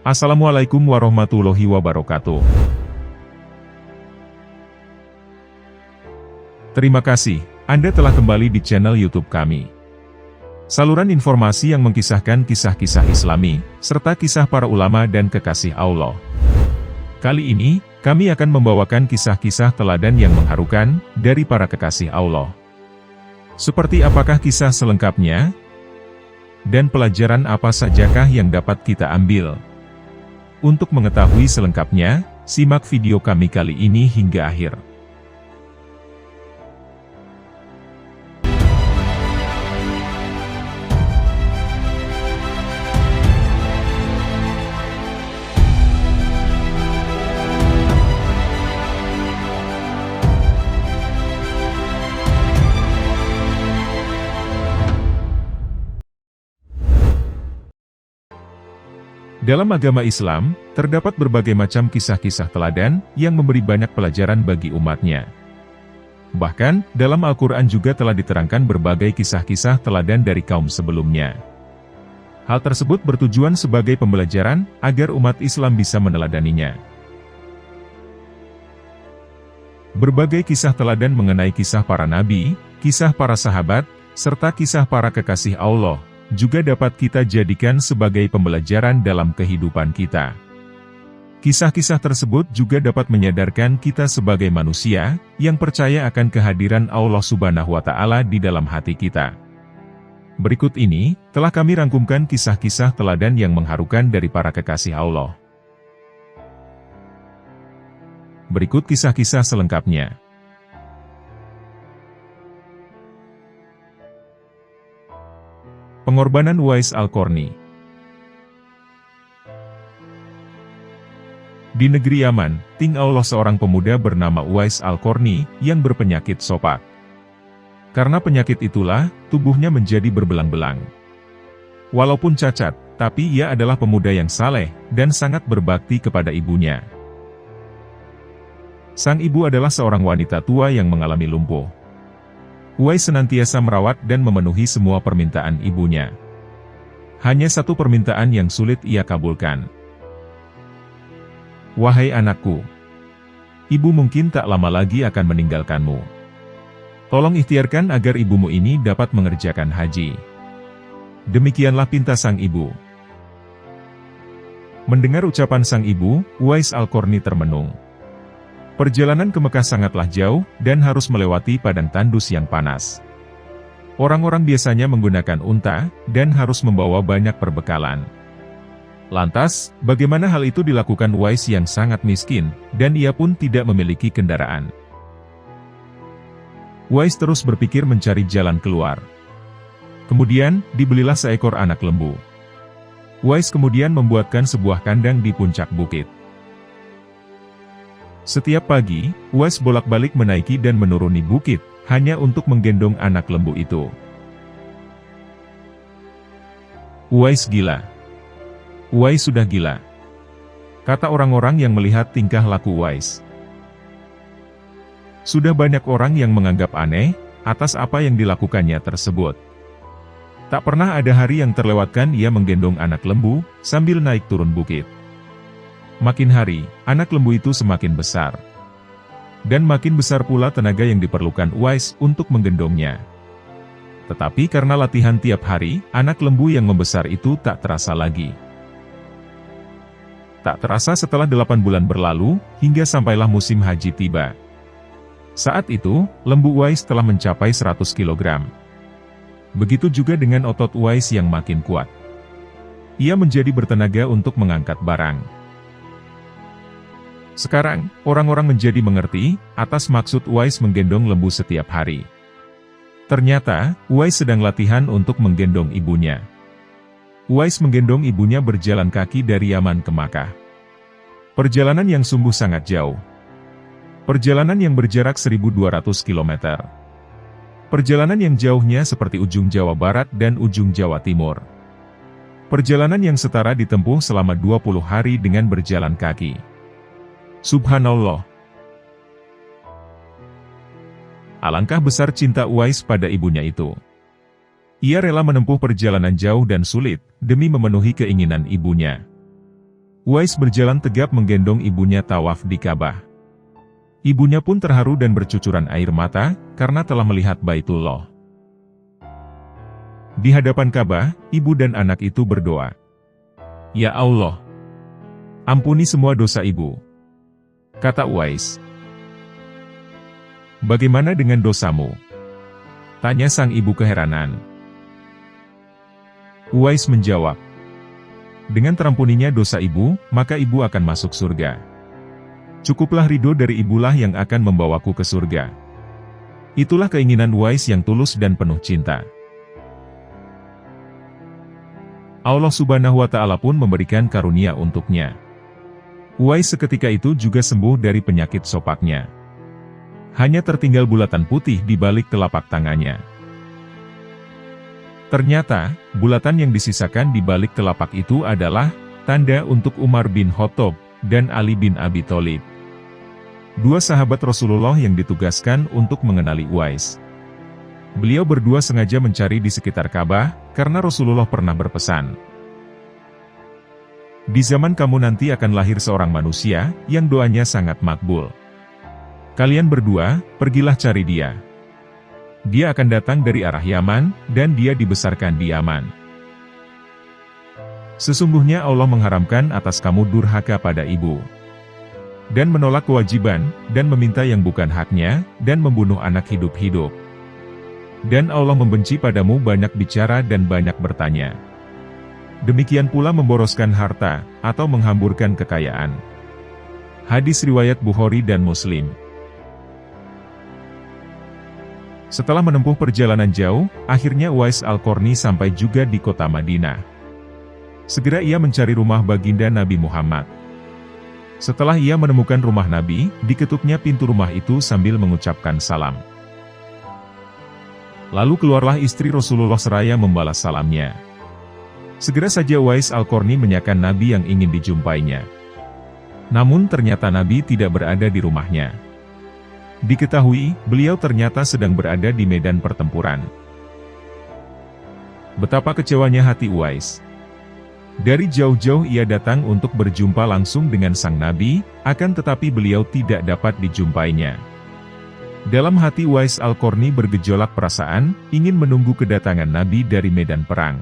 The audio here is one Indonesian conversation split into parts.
Assalamualaikum warahmatullahi wabarakatuh. Terima kasih, Anda telah kembali di channel YouTube kami. Saluran informasi yang mengkisahkan kisah-kisah Islami, serta kisah para ulama dan kekasih Allah. Kali ini, kami akan membawakan kisah-kisah teladan yang mengharukan, dari para kekasih Allah. Seperti apakah kisah selengkapnya? Dan pelajaran apa sajakah yang dapat kita ambil? Untuk mengetahui selengkapnya, simak video kami kali ini hingga akhir. Dalam agama Islam, terdapat berbagai macam kisah-kisah teladan yang memberi banyak pelajaran bagi umatnya. Bahkan, dalam Al-Quran juga telah diterangkan berbagai kisah-kisah teladan dari kaum sebelumnya. Hal tersebut bertujuan sebagai pembelajaran, agar umat Islam bisa meneladaninya. Berbagai kisah teladan mengenai kisah para nabi, kisah para sahabat, serta kisah para kekasih Allah, juga dapat kita jadikan sebagai pembelajaran dalam kehidupan kita. Kisah-kisah tersebut juga dapat menyadarkan kita sebagai manusia, yang percaya akan kehadiran Allah Subhanahu wa Ta'ala di dalam hati kita. Berikut ini, telah kami rangkumkan kisah-kisah teladan yang mengharukan dari para kekasih Allah. Berikut kisah-kisah selengkapnya. Pengorbanan Uwais Al-Qarni. Di negeri Yaman, tinggallah seorang pemuda bernama Uwais Al-Qarni, yang berpenyakit sopak. Karena penyakit itulah, tubuhnya menjadi berbelang-belang. Walaupun cacat, tapi ia adalah pemuda yang saleh, dan sangat berbakti kepada ibunya. Sang ibu adalah seorang wanita tua yang mengalami lumpuh. Uwais senantiasa merawat dan memenuhi semua permintaan ibunya. Hanya satu permintaan yang sulit ia kabulkan. "Wahai anakku, ibu mungkin tak lama lagi akan meninggalkanmu. Tolong ikhtiarkan agar ibumu ini dapat mengerjakan haji." Demikianlah pinta sang ibu. Mendengar ucapan sang ibu, Uwais Al-Qarni termenung. Perjalanan ke Mekah sangatlah jauh, dan harus melewati padang tandus yang panas. Orang-orang biasanya menggunakan unta, dan harus membawa banyak perbekalan. Lantas, bagaimana hal itu dilakukan Uwais yang sangat miskin, dan ia pun tidak memiliki kendaraan? Uwais terus berpikir mencari jalan keluar. Kemudian, dibelilah seekor anak lembu. Uwais kemudian membuatkan sebuah kandang di puncak bukit. Setiap pagi, Uwais bolak-balik menaiki dan menuruni bukit, hanya untuk menggendong anak lembu itu. Uwais gila. Uwais sudah gila, kata orang-orang yang melihat tingkah laku Uwais. Sudah banyak orang yang menganggap aneh, atas apa yang dilakukannya tersebut. Tak pernah ada hari yang terlewatkan ia menggendong anak lembu, sambil naik turun bukit. Makin hari, anak lembu itu semakin besar. Dan makin besar pula tenaga yang diperlukan Uwais untuk menggendongnya. Tetapi karena latihan tiap hari, anak lembu yang membesar itu tak terasa lagi. Tak terasa setelah 8 bulan berlalu, hingga sampailah musim haji tiba. Saat itu, lembu Uwais telah mencapai 100 kg. Begitu juga dengan otot Uwais yang makin kuat. Ia menjadi bertenaga untuk mengangkat barang. Sekarang, orang-orang menjadi mengerti, atas maksud Uwais menggendong lembu setiap hari. Ternyata, Uwais sedang latihan untuk menggendong ibunya. Uwais menggendong ibunya berjalan kaki dari Yaman ke Makkah. Perjalanan yang sungguh sangat jauh. Perjalanan yang berjarak 1.200 km. Perjalanan yang jauhnya seperti ujung Jawa Barat dan ujung Jawa Timur. Perjalanan yang setara ditempuh selama 20 hari dengan berjalan kaki. Subhanallah. Alangkah besar cinta Uwais pada ibunya itu. Ia rela menempuh perjalanan jauh dan sulit, demi memenuhi keinginan ibunya. Uwais berjalan tegap menggendong ibunya tawaf di Ka'bah. Ibunya pun terharu dan bercucuran air mata, karena telah melihat Baitullah. Di hadapan Ka'bah, ibu dan anak itu berdoa. "Ya Allah, ampuni semua dosa ibu," kata Uwais. "Bagaimana dengan dosamu?" tanya sang ibu keheranan. Uwais menjawab, "Dengan terampuninya dosa ibu, maka ibu akan masuk surga. Cukuplah ridho dari ibulah yang akan membawaku ke surga." Itulah keinginan Uwais yang tulus dan penuh cinta. Allah Subhanahu wa Ta'ala pun memberikan karunia untuknya. Uwais seketika itu juga sembuh dari penyakit sopaknya. Hanya tertinggal bulatan putih di balik telapak tangannya. Ternyata, bulatan yang disisakan di balik telapak itu adalah tanda untuk Umar bin Khattab dan Ali bin Abi Thalib. Dua sahabat Rasulullah yang ditugaskan untuk mengenali Uwais. Beliau berdua sengaja mencari di sekitar Ka'bah, karena Rasulullah pernah berpesan, "Di zaman kamu nanti akan lahir seorang manusia, yang doanya sangat makbul. Kalian berdua, pergilah cari dia. Dia akan datang dari arah Yaman, dan dia dibesarkan di Yaman. Sesungguhnya Allah mengharamkan atas kamu durhaka pada ibu, dan menolak kewajiban, dan meminta yang bukan haknya, dan membunuh anak hidup-hidup. Dan Allah membenci padamu banyak bicara dan banyak bertanya. Demikian pula memboroskan harta, atau menghamburkan kekayaan." Hadis riwayat Bukhari dan Muslim. Setelah menempuh perjalanan jauh, akhirnya Uwais Al-Qarni sampai juga di kota Madinah. Segera ia mencari rumah baginda Nabi Muhammad. Setelah ia menemukan rumah Nabi, diketuknya pintu rumah itu sambil mengucapkan salam. Lalu keluarlah istri Rasulullah seraya membalas salamnya. Segera saja Uwais Al-Qarni menyakan Nabi yang ingin dijumpainya. Namun ternyata Nabi tidak berada di rumahnya. Diketahui, beliau ternyata sedang berada di medan pertempuran. Betapa kecewanya hati Uwais. Dari jauh-jauh ia datang untuk berjumpa langsung dengan sang Nabi, akan tetapi beliau tidak dapat dijumpainya. Dalam hati Uwais Al-Qarni bergejolak perasaan, ingin menunggu kedatangan Nabi dari medan perang.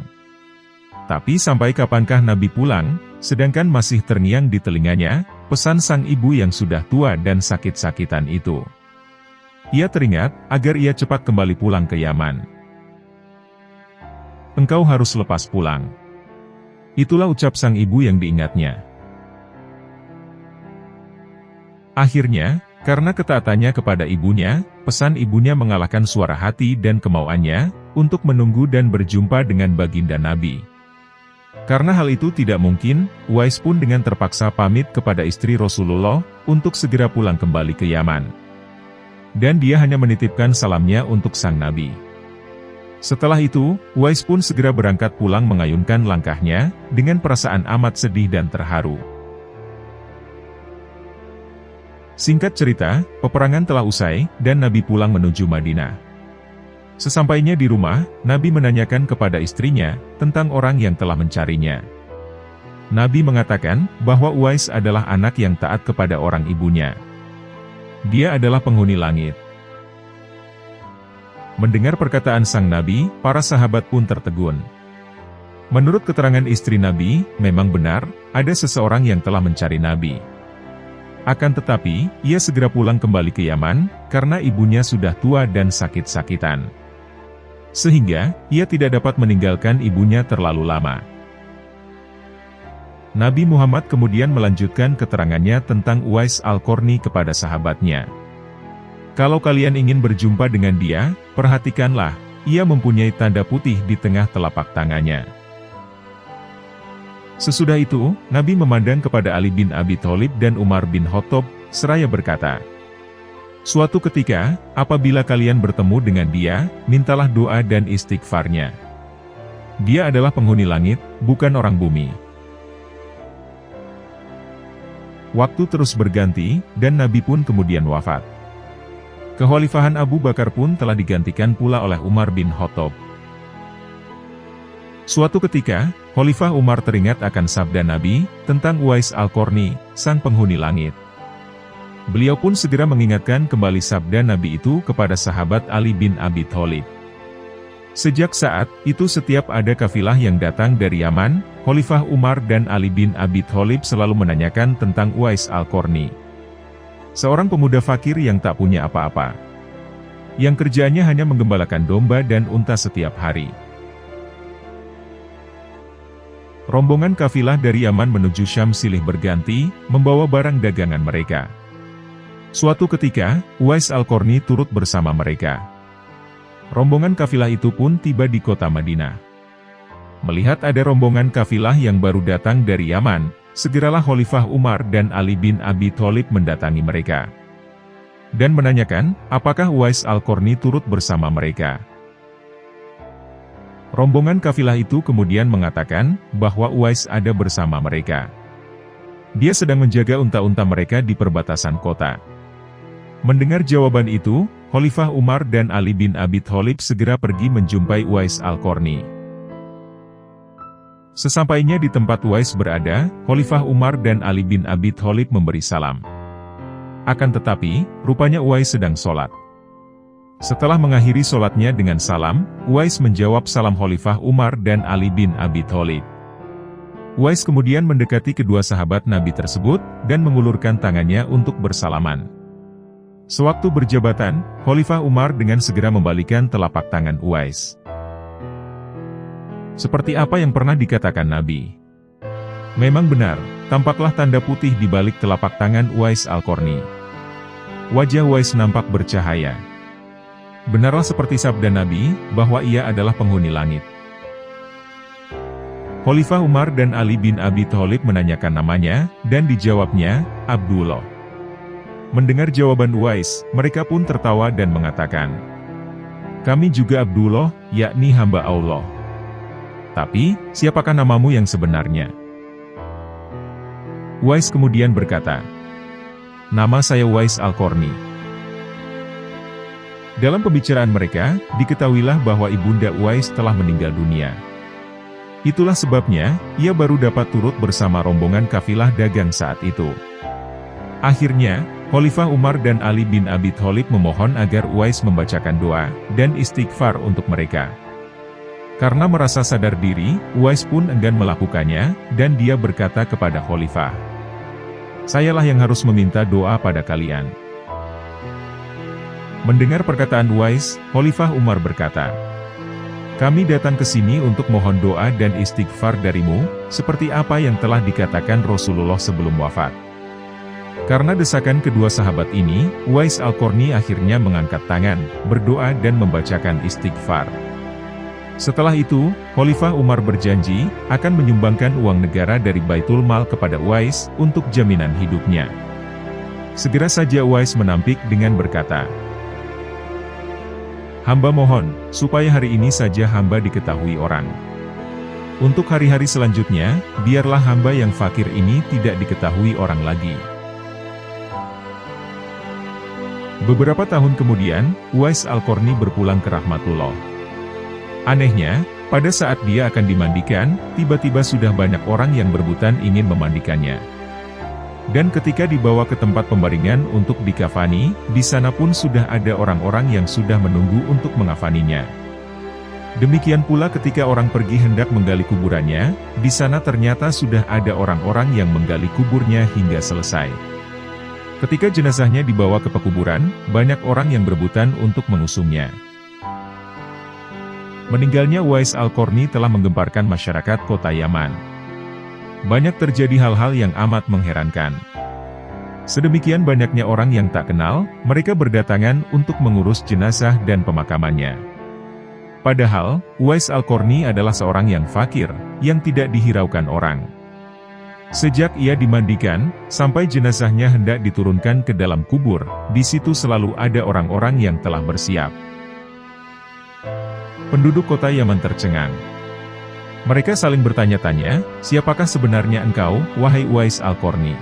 Tapi sampai kapankah Nabi pulang, sedangkan masih terngiang di telinganya, pesan sang ibu yang sudah tua dan sakit-sakitan itu. Ia teringat, agar ia cepat kembali pulang ke Yaman. "Engkau harus lepas pulang." Itulah ucap sang ibu yang diingatnya. Akhirnya, karena ketaatannya kepada ibunya, pesan ibunya mengalahkan suara hati dan kemauannya, untuk menunggu dan berjumpa dengan baginda Nabi. Karena hal itu tidak mungkin, Uwais pun dengan terpaksa pamit kepada istri Rasulullah, untuk segera pulang kembali ke Yaman. Dan dia hanya menitipkan salamnya untuk sang Nabi. Setelah itu, Uwais pun segera berangkat pulang mengayunkan langkahnya, dengan perasaan amat sedih dan terharu. Singkat cerita, peperangan telah usai, dan Nabi pulang menuju Madinah. Sesampainya di rumah, Nabi menanyakan kepada istrinya, tentang orang yang telah mencarinya. Nabi mengatakan, bahwa Uwais adalah anak yang taat kepada orang ibunya. Dia adalah penghuni langit. Mendengar perkataan sang Nabi, para sahabat pun tertegun. Menurut keterangan istri Nabi, memang benar, ada seseorang yang telah mencari Nabi. Akan tetapi, ia segera pulang kembali ke Yaman, karena ibunya sudah tua dan sakit-sakitan. Sehingga, ia tidak dapat meninggalkan ibunya terlalu lama. Nabi Muhammad kemudian melanjutkan keterangannya tentang Uwais Al-Qarni kepada sahabatnya. "Kalau kalian ingin berjumpa dengan dia, perhatikanlah, ia mempunyai tanda putih di tengah telapak tangannya." Sesudah itu, Nabi memandang kepada Ali bin Abi Thalib dan Umar bin Khattab, seraya berkata, "Suatu ketika, apabila kalian bertemu dengan dia, mintalah doa dan istighfarnya. Dia adalah penghuni langit, bukan orang bumi." Waktu terus berganti, dan Nabi pun kemudian wafat. Kekhalifahan Abu Bakar pun telah digantikan pula oleh Umar bin Khattab. Suatu ketika, Khalifah Umar teringat akan sabda Nabi tentang Uwais Al-Qarni, sang penghuni langit. Beliau pun segera mengingatkan kembali sabda Nabi itu kepada sahabat Ali bin Abi Thalib. Sejak saat itu setiap ada kafilah yang datang dari Yaman, Khalifah Umar dan Ali bin Abi Thalib selalu menanyakan tentang Uwais Al-Qarni. Seorang pemuda fakir yang tak punya apa-apa, yang kerjanya hanya menggembalakan domba dan unta setiap hari. Rombongan kafilah dari Yaman menuju Syam silih berganti, membawa barang dagangan mereka. Suatu ketika, Uwais Al-Qarni turut bersama mereka. Rombongan kafilah itu pun tiba di kota Madinah. Melihat ada rombongan kafilah yang baru datang dari Yaman, segeralah Khalifah Umar dan Ali bin Abi Thalib mendatangi mereka dan menanyakan, apakah Uwais Al-Qarni turut bersama mereka. Rombongan kafilah itu kemudian mengatakan bahwa Uwais ada bersama mereka. Dia sedang menjaga unta-unta mereka di perbatasan kota. Mendengar jawaban itu, Khalifah Umar dan Ali bin Abi Thalib segera pergi menjumpai Uwais Al-Qarni. Sesampainya di tempat Uwais berada, Khalifah Umar dan Ali bin Abi Thalib memberi salam. Akan tetapi, rupanya Uwais sedang sholat. Setelah mengakhiri sholatnya dengan salam, Uwais menjawab salam Khalifah Umar dan Ali bin Abi Thalib. Uwais kemudian mendekati kedua sahabat Nabi tersebut, dan mengulurkan tangannya untuk bersalaman. Sewaktu berjabatan, Khalifah Umar dengan segera membalikan telapak tangan Uwais. Seperti apa yang pernah dikatakan Nabi. Memang benar, tampaklah tanda putih di balik telapak tangan Uwais Al-Qarni. Wajah Uwais nampak bercahaya. Benarlah seperti sabda Nabi, bahwa ia adalah penghuni langit. Khalifah Umar dan Ali bin Abi Thalib menanyakan namanya, dan dijawabnya, Abdullah. Mendengar jawaban Uwais, mereka pun tertawa dan mengatakan, kami juga Abdullah, yakni hamba Allah. Tapi, siapakah namamu yang sebenarnya? Uwais kemudian berkata, nama saya Uwais Al-Qarni. Dalam pembicaraan mereka, diketahuilah bahwa ibunda Uwais telah meninggal dunia. Itulah sebabnya, ia baru dapat turut bersama rombongan kafilah dagang saat itu. Akhirnya, Khalifah Umar dan Ali bin Abi Thalib memohon agar Uwais membacakan doa dan istighfar untuk mereka. Karena merasa sadar diri, Uwais pun enggan melakukannya, dan dia berkata kepada Khalifah, sayalah yang harus meminta doa pada kalian. Mendengar perkataan Uwais, Khalifah Umar berkata, kami datang ke sini untuk mohon doa dan istighfar darimu, seperti apa yang telah dikatakan Rasulullah sebelum wafat. Karena desakan kedua sahabat ini, Uwais Al-Qarni akhirnya mengangkat tangan, berdoa dan membacakan istighfar. Setelah itu, Khalifah Umar berjanji, akan menyumbangkan uang negara dari Baitul Mal kepada Uwais, untuk jaminan hidupnya. Segera saja Uwais menampik dengan berkata, hamba mohon, supaya hari ini saja hamba diketahui orang. Untuk hari-hari selanjutnya, biarlah hamba yang fakir ini tidak diketahui orang lagi. Beberapa tahun kemudian, Uwais Al-Qarni berpulang ke rahmatullah. Anehnya, pada saat dia akan dimandikan, tiba-tiba sudah banyak orang yang berebutan ingin memandikannya. Dan ketika dibawa ke tempat pembaringan untuk dikafani, di sana pun sudah ada orang-orang yang sudah menunggu untuk mengafaninya. Demikian pula ketika orang pergi hendak menggali kuburannya, di sana ternyata sudah ada orang-orang yang menggali kuburnya hingga selesai. Ketika jenazahnya dibawa ke pekuburan, banyak orang yang berebutan untuk mengusungnya. Meninggalnya Uwais Al-Qarni telah menggemparkan masyarakat kota Yaman. Banyak terjadi hal-hal yang amat mengherankan. Sedemikian banyaknya orang yang tak kenal, mereka berdatangan untuk mengurus jenazah dan pemakamannya. Padahal, Uwais Al-Qarni adalah seorang yang fakir, yang tidak dihiraukan orang. Sejak ia dimandikan, sampai jenazahnya hendak diturunkan ke dalam kubur, di situ selalu ada orang-orang yang telah bersiap. Penduduk kota Yaman tercengang. Mereka saling bertanya-tanya, siapakah sebenarnya engkau, wahai Uwais Al-Qarni?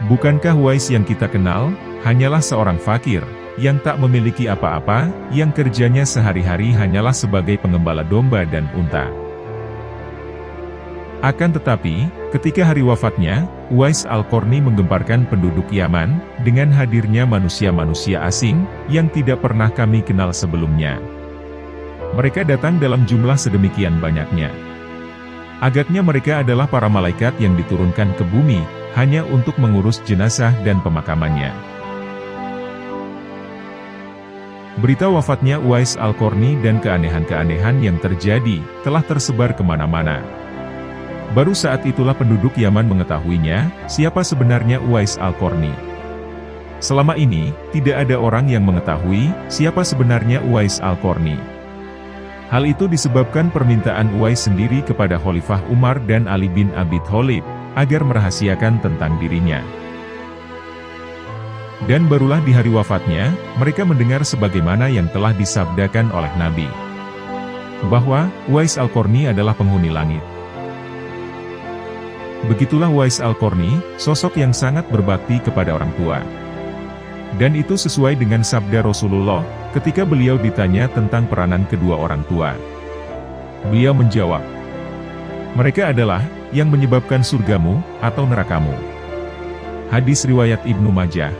Bukankah Uwais yang kita kenal, hanyalah seorang fakir, yang tak memiliki apa-apa, yang kerjanya sehari-hari hanyalah sebagai pengembala domba dan unta. Akan tetapi, ketika hari wafatnya, Uwais Al-Qarni menggemparkan penduduk Yaman, dengan hadirnya manusia-manusia asing, yang tidak pernah kami kenal sebelumnya. Mereka datang dalam jumlah sedemikian banyaknya. Agaknya mereka adalah para malaikat yang diturunkan ke bumi, hanya untuk mengurus jenazah dan pemakamannya. Berita wafatnya Uwais Al-Qarni dan keanehan-keanehan yang terjadi, telah tersebar kemana-mana. Baru saat itulah penduduk Yaman mengetahuinya, siapa sebenarnya Uwais Al-Qarni. Selama ini, tidak ada orang yang mengetahui, siapa sebenarnya Uwais Al-Qarni. Hal itu disebabkan permintaan Uwais sendiri kepada Khalifah Umar dan Ali bin Abi Thalib, agar merahasiakan tentang dirinya. Dan barulah di hari wafatnya, mereka mendengar sebagaimana yang telah disabdakan oleh Nabi, bahwa Uwais Al-Qarni adalah penghuni langit. Begitulah Uwais Al-Qarni, sosok yang sangat berbakti kepada orang tua. Dan itu sesuai dengan sabda Rasulullah, ketika beliau ditanya tentang peranan kedua orang tua. Beliau menjawab, mereka adalah, yang menyebabkan surgamu, atau nerakamu. Hadis riwayat Ibnu Majah.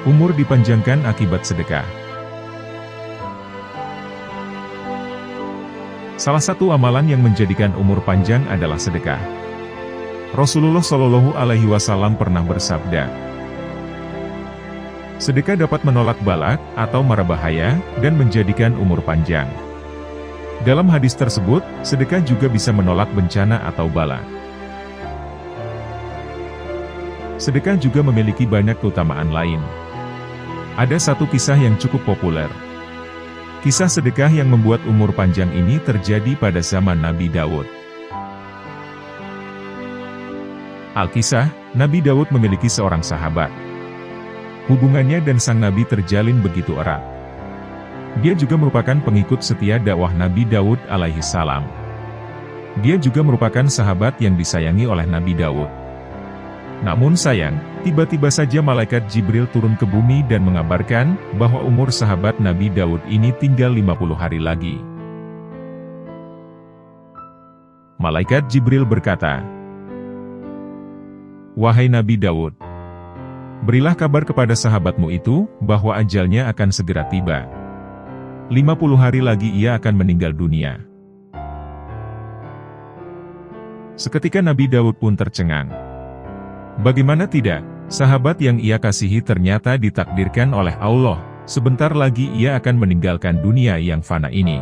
Umur dipanjangkan akibat sedekah. Salah satu amalan yang menjadikan umur panjang adalah sedekah. Rasulullah Shallallahu Alaihi Wasallam pernah bersabda, sedekah dapat menolak balak atau mara bahaya dan menjadikan umur panjang. Dalam hadis tersebut, sedekah juga bisa menolak bencana atau bala. Sedekah juga memiliki banyak keutamaan lain. Ada satu kisah yang cukup populer. Kisah sedekah yang membuat umur panjang ini terjadi pada zaman Nabi Daud. Alkisah, Nabi Daud memiliki seorang sahabat. Hubungannya dan sang Nabi terjalin begitu erat. Dia juga merupakan pengikut setia dakwah Nabi Daud alaihi salam. Dia juga merupakan sahabat yang disayangi oleh Nabi Daud. Namun sayang, tiba-tiba saja malaikat Jibril turun ke bumi dan mengabarkan bahwa umur sahabat Nabi Daud ini tinggal 50 hari lagi. Malaikat Jibril berkata, wahai Nabi Daud, berilah kabar kepada sahabatmu itu, bahwa ajalnya akan segera tiba. 50 hari lagi ia akan meninggal dunia. Seketika Nabi Daud pun tercengang. Bagaimana tidak, sahabat yang ia kasihi ternyata ditakdirkan oleh Allah, sebentar lagi ia akan meninggalkan dunia yang fana ini.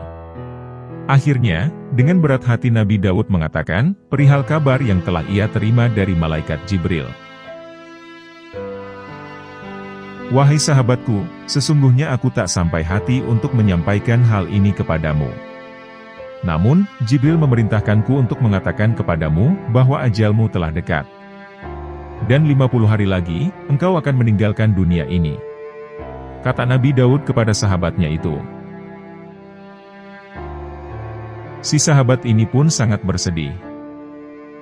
Akhirnya, dengan berat hati Nabi Daud mengatakan, perihal kabar yang telah ia terima dari malaikat Jibril. Wahai sahabatku, sesungguhnya aku tak sampai hati untuk menyampaikan hal ini kepadamu. Namun, Jibril memerintahkanku untuk mengatakan kepadamu, bahwa ajalmu telah dekat. Dan 50 hari lagi, engkau akan meninggalkan dunia ini. Kata Nabi Daud kepada sahabatnya itu. Si sahabat ini pun sangat bersedih.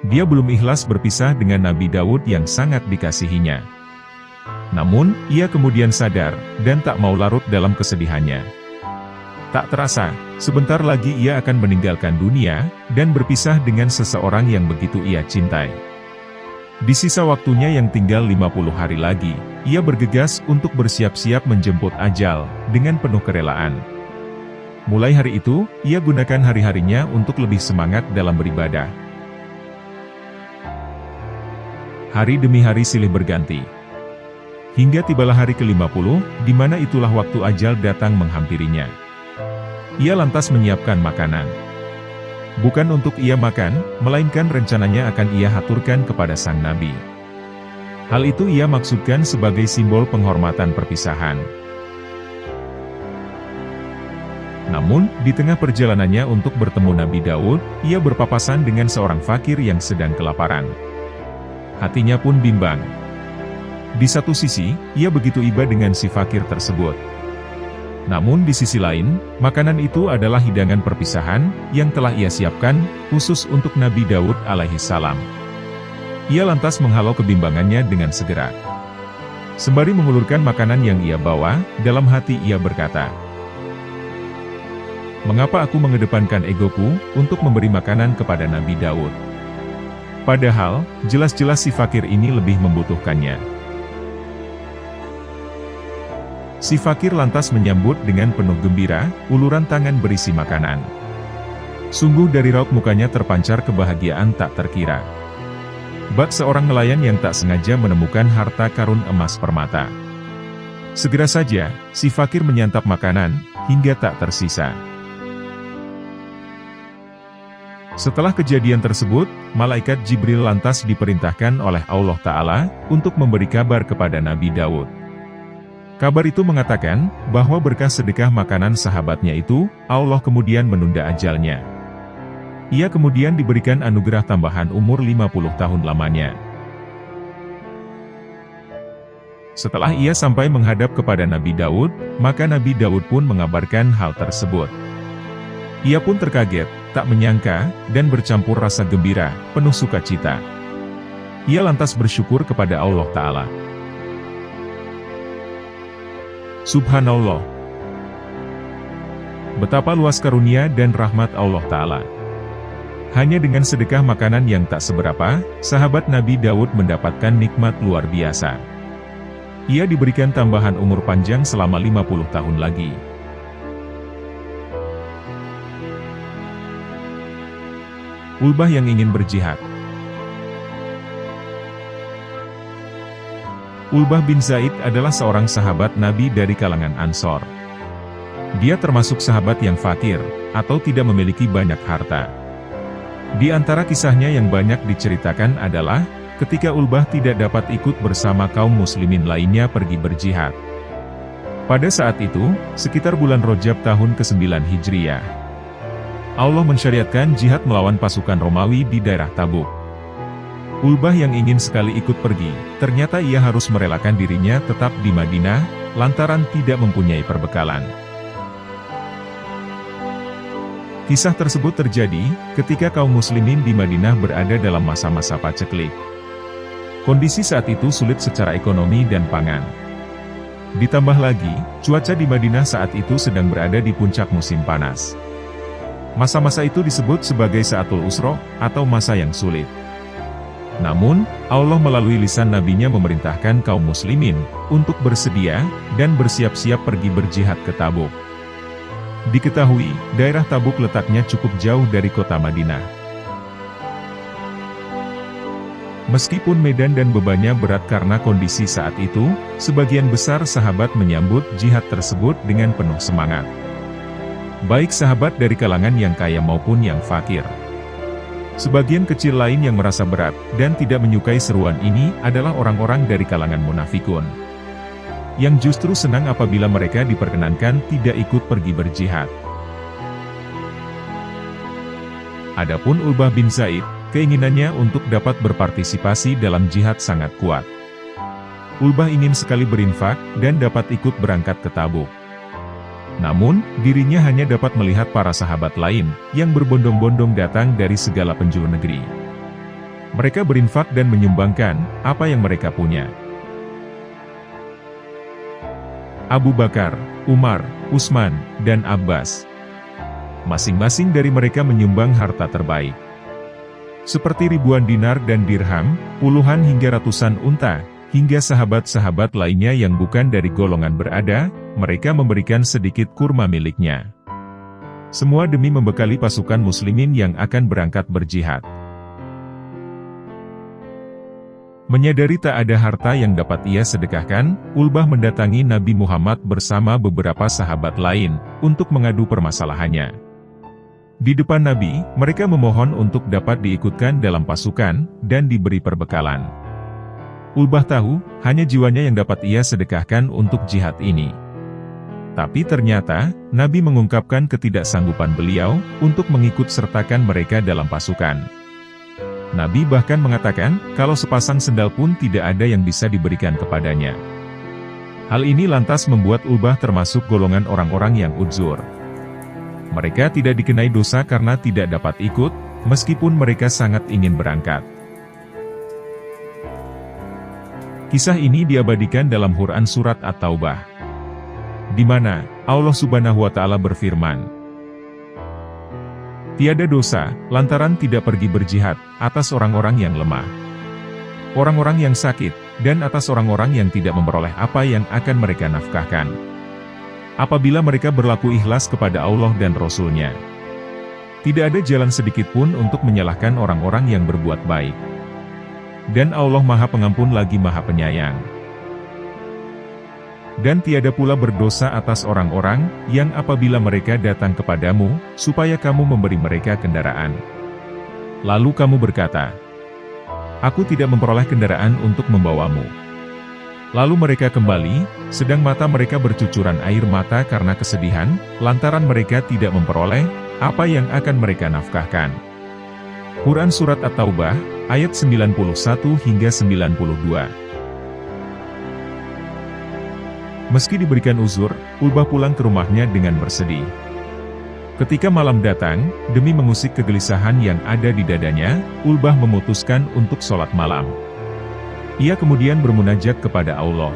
Dia belum ikhlas berpisah dengan Nabi Daud yang sangat dikasihinya. Namun, ia kemudian sadar, dan tak mau larut dalam kesedihannya. Tak terasa, sebentar lagi ia akan meninggalkan dunia, dan berpisah dengan seseorang yang begitu ia cintai. Di sisa waktunya yang tinggal 50 hari lagi, ia bergegas untuk bersiap-siap menjemput ajal, dengan penuh kerelaan. Mulai hari itu, ia gunakan hari-harinya untuk lebih semangat dalam beribadah. Hari demi hari silih berganti. Hingga tibalah hari ke-50, di mana itulah waktu ajal datang menghampirinya. Ia lantas menyiapkan makanan. Bukan untuk ia makan, melainkan rencananya akan ia haturkan kepada sang Nabi. Hal itu ia maksudkan sebagai simbol penghormatan perpisahan. Namun, di tengah perjalanannya untuk bertemu Nabi Daud, ia berpapasan dengan seorang fakir yang sedang kelaparan. Hatinya pun bimbang. Di satu sisi, ia begitu iba dengan si fakir tersebut. Namun di sisi lain, makanan itu adalah hidangan perpisahan, yang telah ia siapkan, khusus untuk Nabi Daud alaihi salam. Ia lantas menghalau kebimbangannya dengan segera. Sembari mengulurkan makanan yang ia bawa, dalam hati ia berkata, Mengapa aku mengedepankan egoku untuk memberi makanan kepada Nabi Daud? Padahal, jelas-jelas si fakir ini lebih membutuhkannya. Si fakir lantas menyambut dengan penuh gembira, uluran tangan berisi makanan. Sungguh dari raut mukanya terpancar kebahagiaan tak terkira. Bak seorang nelayan yang tak sengaja menemukan harta karun emas permata. Segera saja, si fakir menyantap makanan, hingga tak tersisa. Setelah kejadian tersebut, malaikat Jibril lantas diperintahkan oleh Allah Ta'ala untuk memberi kabar kepada Nabi Daud. Kabar itu mengatakan, bahwa berkah sedekah makanan sahabatnya itu, Allah kemudian menunda ajalnya. Ia kemudian diberikan anugerah tambahan umur 50 tahun lamanya. Setelah ia sampai menghadap kepada Nabi Daud, maka Nabi Daud pun mengabarkan hal tersebut. Ia pun terkaget, tak menyangka, dan bercampur rasa gembira, penuh sukacita. Ia lantas bersyukur kepada Allah Ta'ala. Subhanallah. Betapa luas karunia dan rahmat Allah Ta'ala. Hanya dengan sedekah makanan yang tak seberapa, sahabat Nabi Daud mendapatkan nikmat luar biasa. Ia diberikan tambahan umur panjang selama 50 tahun lagi. Ulbah yang ingin berjihad. Ulbah bin Zaid adalah seorang sahabat Nabi dari kalangan Ansor. Dia termasuk sahabat yang fakir, atau tidak memiliki banyak harta. Di antara kisahnya yang banyak diceritakan adalah, ketika Ulbah tidak dapat ikut bersama kaum muslimin lainnya pergi berjihad. Pada saat itu, sekitar bulan Rajab tahun ke-9 Hijriah. Allah mensyariatkan jihad melawan pasukan Romawi di daerah Tabuk. Ulbah yang ingin sekali ikut pergi, ternyata ia harus merelakan dirinya tetap di Madinah, lantaran tidak mempunyai perbekalan. Kisah tersebut terjadi, ketika kaum muslimin di Madinah berada dalam masa-masa paceklik. Kondisi saat itu sulit secara ekonomi dan pangan. Ditambah lagi, cuaca di Madinah saat itu sedang berada di puncak musim panas. Masa-masa itu disebut sebagai Sa'atul Usra, atau masa yang sulit. Namun, Allah melalui lisan nabinya memerintahkan kaum muslimin untuk bersedia dan bersiap-siap pergi berjihad ke Tabuk. Diketahui, daerah Tabuk letaknya cukup jauh dari kota Madinah. Meskipun medan dan bebannya berat karena kondisi saat itu, sebagian besar sahabat menyambut jihad tersebut dengan penuh semangat. Baik sahabat dari kalangan yang kaya maupun yang fakir. Sebagian kecil lain yang merasa berat, dan tidak menyukai seruan ini, adalah orang-orang dari kalangan munafikun. Yang justru senang apabila mereka diperkenankan tidak ikut pergi berjihad. Adapun Ulbah bin Zaid, keinginannya untuk dapat berpartisipasi dalam jihad sangat kuat. Ulbah ingin sekali berinfak, dan dapat ikut berangkat ke Tabuk. Namun, dirinya hanya dapat melihat para sahabat lain, yang berbondong-bondong datang dari segala penjuru negeri. Mereka berinfak dan menyumbangkan apa yang mereka punya. Abu Bakar, Umar, Utsman, dan Abbas. Masing-masing dari mereka menyumbang harta terbaik. Seperti ribuan dinar dan dirham, puluhan hingga ratusan unta, hingga sahabat-sahabat lainnya yang bukan dari golongan berada, mereka memberikan sedikit kurma miliknya. Semua demi membekali pasukan muslimin yang akan berangkat berjihad. Menyadari tak ada harta yang dapat ia sedekahkan, Ulbah mendatangi Nabi Muhammad bersama beberapa sahabat lain, untuk mengadu permasalahannya. Di depan Nabi, mereka memohon untuk dapat diikutkan dalam pasukan, dan diberi perbekalan. Ulbah tahu, hanya jiwanya yang dapat ia sedekahkan untuk jihad ini. Tapi ternyata, Nabi mengungkapkan ketidaksanggupan beliau, untuk mengikut sertakan mereka dalam pasukan. Nabi bahkan mengatakan, kalau sepasang sendal pun tidak ada yang bisa diberikan kepadanya. Hal ini lantas membuat Ulbah termasuk golongan orang-orang yang uzur. Mereka tidak dikenai dosa karena tidak dapat ikut, meskipun mereka sangat ingin berangkat. Kisah ini diabadikan dalam Quran Surat At-Taubah, di mana Allah Subhanahu wa Ta'ala berfirman, Tiada dosa, lantaran tidak pergi berjihad, atas orang-orang yang lemah, orang-orang yang sakit, dan atas orang-orang yang tidak memperoleh apa yang akan mereka nafkahkan. Apabila mereka berlaku ikhlas kepada Allah dan Rasul-Nya, tidak ada jalan sedikit pun untuk menyalahkan orang-orang yang berbuat baik. Dan Allah Maha Pengampun lagi Maha Penyayang. Dan tiada pula berdosa atas orang-orang, yang apabila mereka datang kepadamu, supaya kamu memberi mereka kendaraan. Lalu kamu berkata, "Aku tidak memperoleh kendaraan untuk membawamu." Lalu mereka kembali, sedang mata mereka bercucuran air mata karena kesedihan, lantaran mereka tidak memperoleh apa yang akan mereka nafkahkan. Quran Surat At-Taubah, ayat 91 hingga 92. Meski diberikan uzur, Ulbah pulang ke rumahnya dengan bersedih. Ketika malam datang, demi mengusik kegelisahan yang ada di dadanya, Ulbah memutuskan untuk sholat malam. Ia kemudian bermunajat kepada Allah.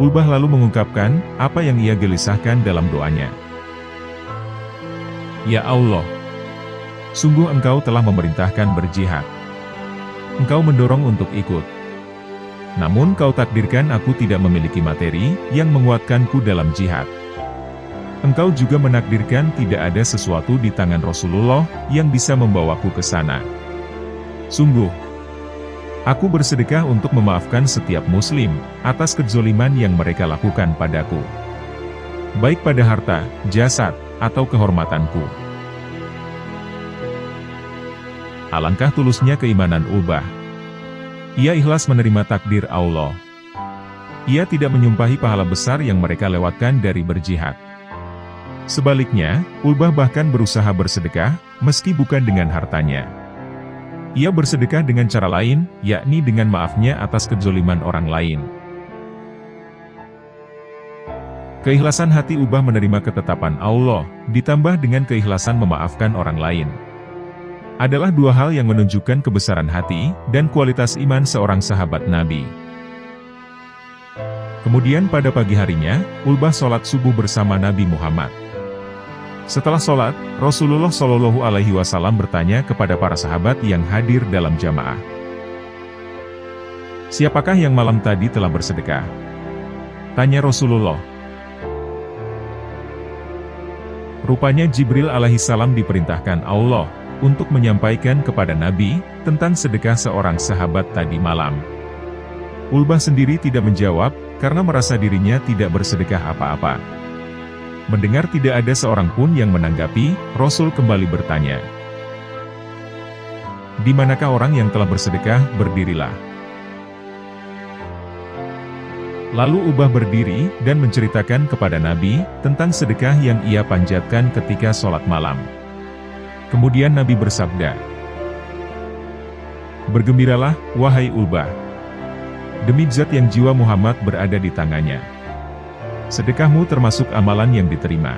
Ulbah lalu mengungkapkan apa yang ia gelisahkan dalam doanya. Ya Allah, sungguh Engkau telah memerintahkan berjihad. Engkau mendorong untuk ikut. Namun Kau takdirkan aku tidak memiliki materi yang menguatkanku dalam jihad. Engkau juga menakdirkan tidak ada sesuatu di tangan Rasulullah yang bisa membawaku ke sana. Sungguh, aku bersedekah untuk memaafkan setiap muslim atas kezoliman yang mereka lakukan padaku, baik pada harta, jasad, atau kehormatanku. Alangkah tulusnya keimanan Ulbah. Ia ikhlas menerima takdir Allah. Ia tidak menyumpahi pahala besar yang mereka lewatkan dari berjihad. Sebaliknya, Ulbah bahkan berusaha bersedekah, meski bukan dengan hartanya. Ia bersedekah dengan cara lain, yakni dengan maafnya atas kezoliman orang lain. Keikhlasan hati Ulbah menerima ketetapan Allah, ditambah dengan keikhlasan memaafkan orang lain, adalah dua hal yang menunjukkan kebesaran hati dan kualitas iman seorang sahabat Nabi. Kemudian pada pagi harinya, Ulbah sholat subuh bersama Nabi Muhammad. Setelah sholat, Rasulullah Shallallahu Alaihi Wasallam bertanya kepada para sahabat yang hadir dalam jamaah, "Siapakah yang malam tadi telah bersedekah?" Tanya Rasulullah. Rupanya Jibril alaihissalam diperintahkan Allah untuk menyampaikan kepada Nabi tentang sedekah seorang sahabat tadi malam. Ulbah sendiri tidak menjawab, karena merasa dirinya tidak bersedekah apa-apa. Mendengar tidak ada seorang pun yang menanggapi, Rasul kembali bertanya, "Di manakah orang yang telah bersedekah? Berdirilah." Lalu Ulbah berdiri dan menceritakan kepada Nabi tentang sedekah yang ia panjatkan ketika sholat malam. Kemudian Nabi bersabda, "Bergembiralah, wahai Ulbah. Demi zat yang jiwa Muhammad berada di tangannya. Sedekahmu termasuk amalan yang diterima."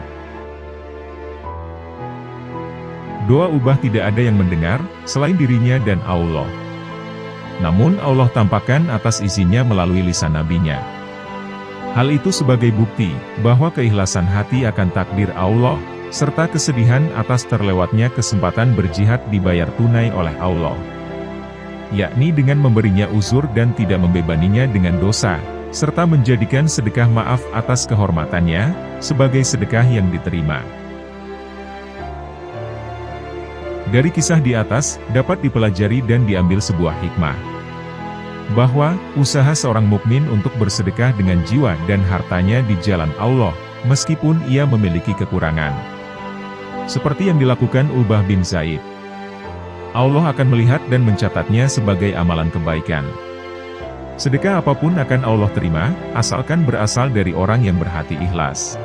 Doa Ulbah tidak ada yang mendengar, selain dirinya dan Allah. Namun Allah tampakkan atas isinya melalui lisan nabinya. Hal itu sebagai bukti, bahwa keikhlasan hati akan takdir Allah, serta kesedihan atas terlewatnya kesempatan berjihad dibayar tunai oleh Allah, yakni dengan memberinya uzur dan tidak membebaninya dengan dosa, serta menjadikan sedekah maaf atas kehormatannya, sebagai sedekah yang diterima. Dari kisah di atas, dapat dipelajari dan diambil sebuah hikmah, bahwa usaha seorang mukmin untuk bersedekah dengan jiwa dan hartanya di jalan Allah, meskipun ia memiliki kekurangan, seperti yang dilakukan Ulbah bin Zaid, Allah akan melihat dan mencatatnya sebagai amalan kebaikan. Sedekah apapun akan Allah terima, asalkan berasal dari orang yang berhati ikhlas.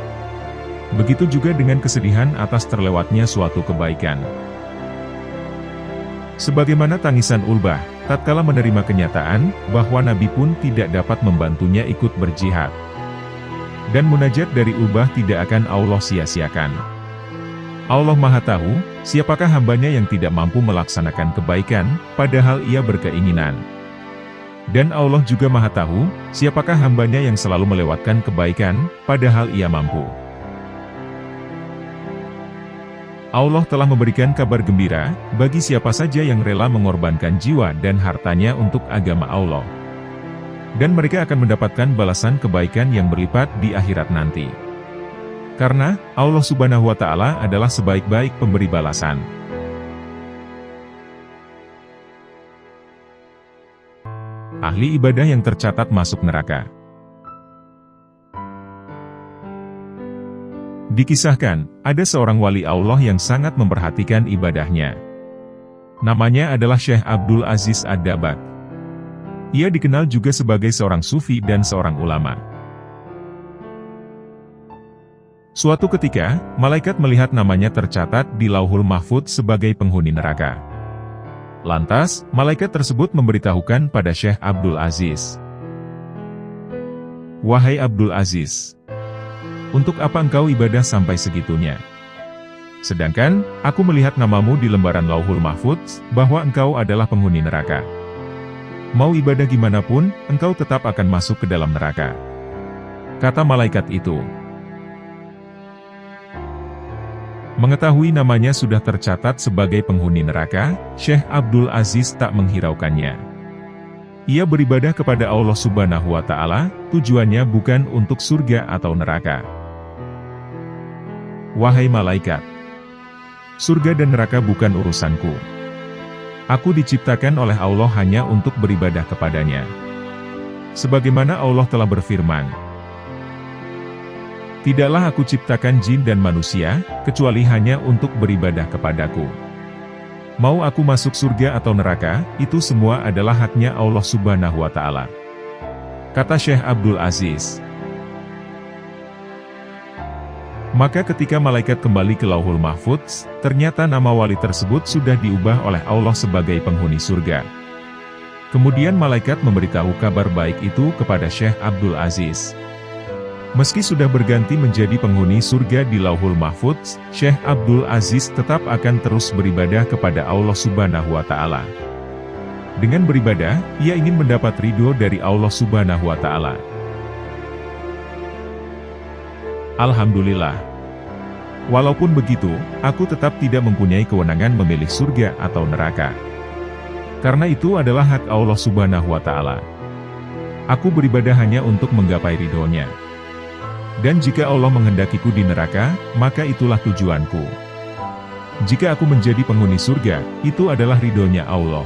Begitu juga dengan kesedihan atas terlewatnya suatu kebaikan. Sebagaimana tangisan Ulbah, tatkala menerima kenyataan bahwa Nabi pun tidak dapat membantunya ikut berjihad. Dan munajat dari Ulbah tidak akan Allah sia-siakan. Allah Maha Tahu, siapakah hambanya yang tidak mampu melaksanakan kebaikan, padahal ia berkeinginan. Dan Allah juga Maha Tahu, siapakah hambanya yang selalu melewatkan kebaikan, padahal ia mampu. Allah telah memberikan kabar gembira bagi siapa saja yang rela mengorbankan jiwa dan hartanya untuk agama Allah. Dan mereka akan mendapatkan balasan kebaikan yang berlipat di akhirat nanti. Karena Allah Subhanahu wa Ta'ala adalah sebaik-baik pemberi balasan. Ahli ibadah yang tercatat masuk neraka. Dikisahkan, ada seorang wali Allah yang sangat memperhatikan ibadahnya. Namanya adalah Syekh Abdul Aziz Ad-Dabbagh. Ia dikenal juga sebagai seorang sufi dan seorang ulama. Suatu ketika, malaikat melihat namanya tercatat di Lauhul Mahfudz sebagai penghuni neraka. Lantas, malaikat tersebut memberitahukan pada Syekh Abdul Aziz. "Wahai Abdul Aziz, untuk apa engkau ibadah sampai segitunya? Sedangkan, aku melihat namamu di lembaran Lauhul Mahfudz, bahwa engkau adalah penghuni neraka. Mau ibadah gimana pun, engkau tetap akan masuk ke dalam neraka." Kata malaikat itu. Mengetahui namanya sudah tercatat sebagai penghuni neraka, Syekh Abdul Aziz tak menghiraukannya. Ia beribadah kepada Allah Subhanahu wa Ta'ala, tujuannya bukan untuk surga atau neraka. "Wahai malaikat, surga dan neraka bukan urusanku. Aku diciptakan oleh Allah hanya untuk beribadah kepadanya. Sebagaimana Allah telah berfirman, tidaklah aku ciptakan jin dan manusia, kecuali hanya untuk beribadah kepadaku. Mau aku masuk surga atau neraka, itu semua adalah haknya Allah Subhanahu wa Ta'ala." Kata Syekh Abdul Aziz. Maka ketika malaikat kembali ke Lauhul Mahfudz, ternyata nama wali tersebut sudah diubah oleh Allah sebagai penghuni surga. Kemudian malaikat memberitahu kabar baik itu kepada Syekh Abdul Aziz. Meski sudah berganti menjadi penghuni surga di Lauhul Mahfudz, Syekh Abdul Aziz tetap akan terus beribadah kepada Allah Subhanahu wa Ta'ala. Dengan beribadah, ia ingin mendapat ridho dari Allah Subhanahu wa Ta'ala. Alhamdulillah. Walaupun begitu, aku tetap tidak mempunyai kewenangan memilih surga atau neraka. Karena itu adalah hak Allah Subhanahu wa Ta'ala. Aku beribadah hanya untuk menggapai ridhonya. Dan jika Allah menghendakiku di neraka, maka itulah tujuanku. Jika aku menjadi penghuni surga, itu adalah ridhonya Allah.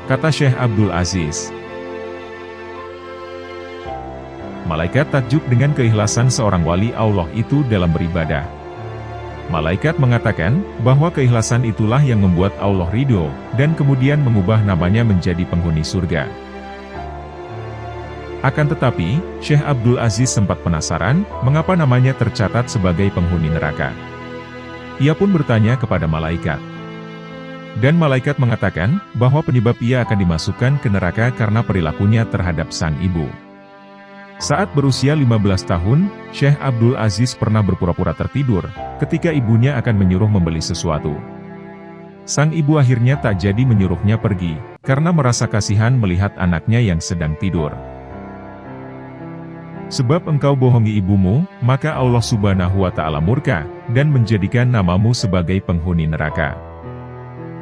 Kata Syekh Abdul Aziz. Malaikat takjub dengan keikhlasan seorang wali Allah itu dalam beribadah. Malaikat mengatakan bahwa keikhlasan itulah yang membuat Allah ridho, dan kemudian mengubah namanya menjadi penghuni surga. Akan tetapi, Syekh Abdul Aziz sempat penasaran, mengapa namanya tercatat sebagai penghuni neraka. Ia pun bertanya kepada malaikat. Dan malaikat mengatakan, bahwa penyebab ia akan dimasukkan ke neraka karena perilakunya terhadap sang ibu. Saat berusia 15 tahun, Syekh Abdul Aziz pernah berpura-pura tertidur, ketika ibunya akan menyuruh membeli sesuatu. Sang ibu akhirnya tak jadi menyuruhnya pergi, karena merasa kasihan melihat anaknya yang sedang tidur. Sebab engkau bohongi ibumu, maka Allah Subhanahu wa Ta'ala murka, dan menjadikan namamu sebagai penghuni neraka.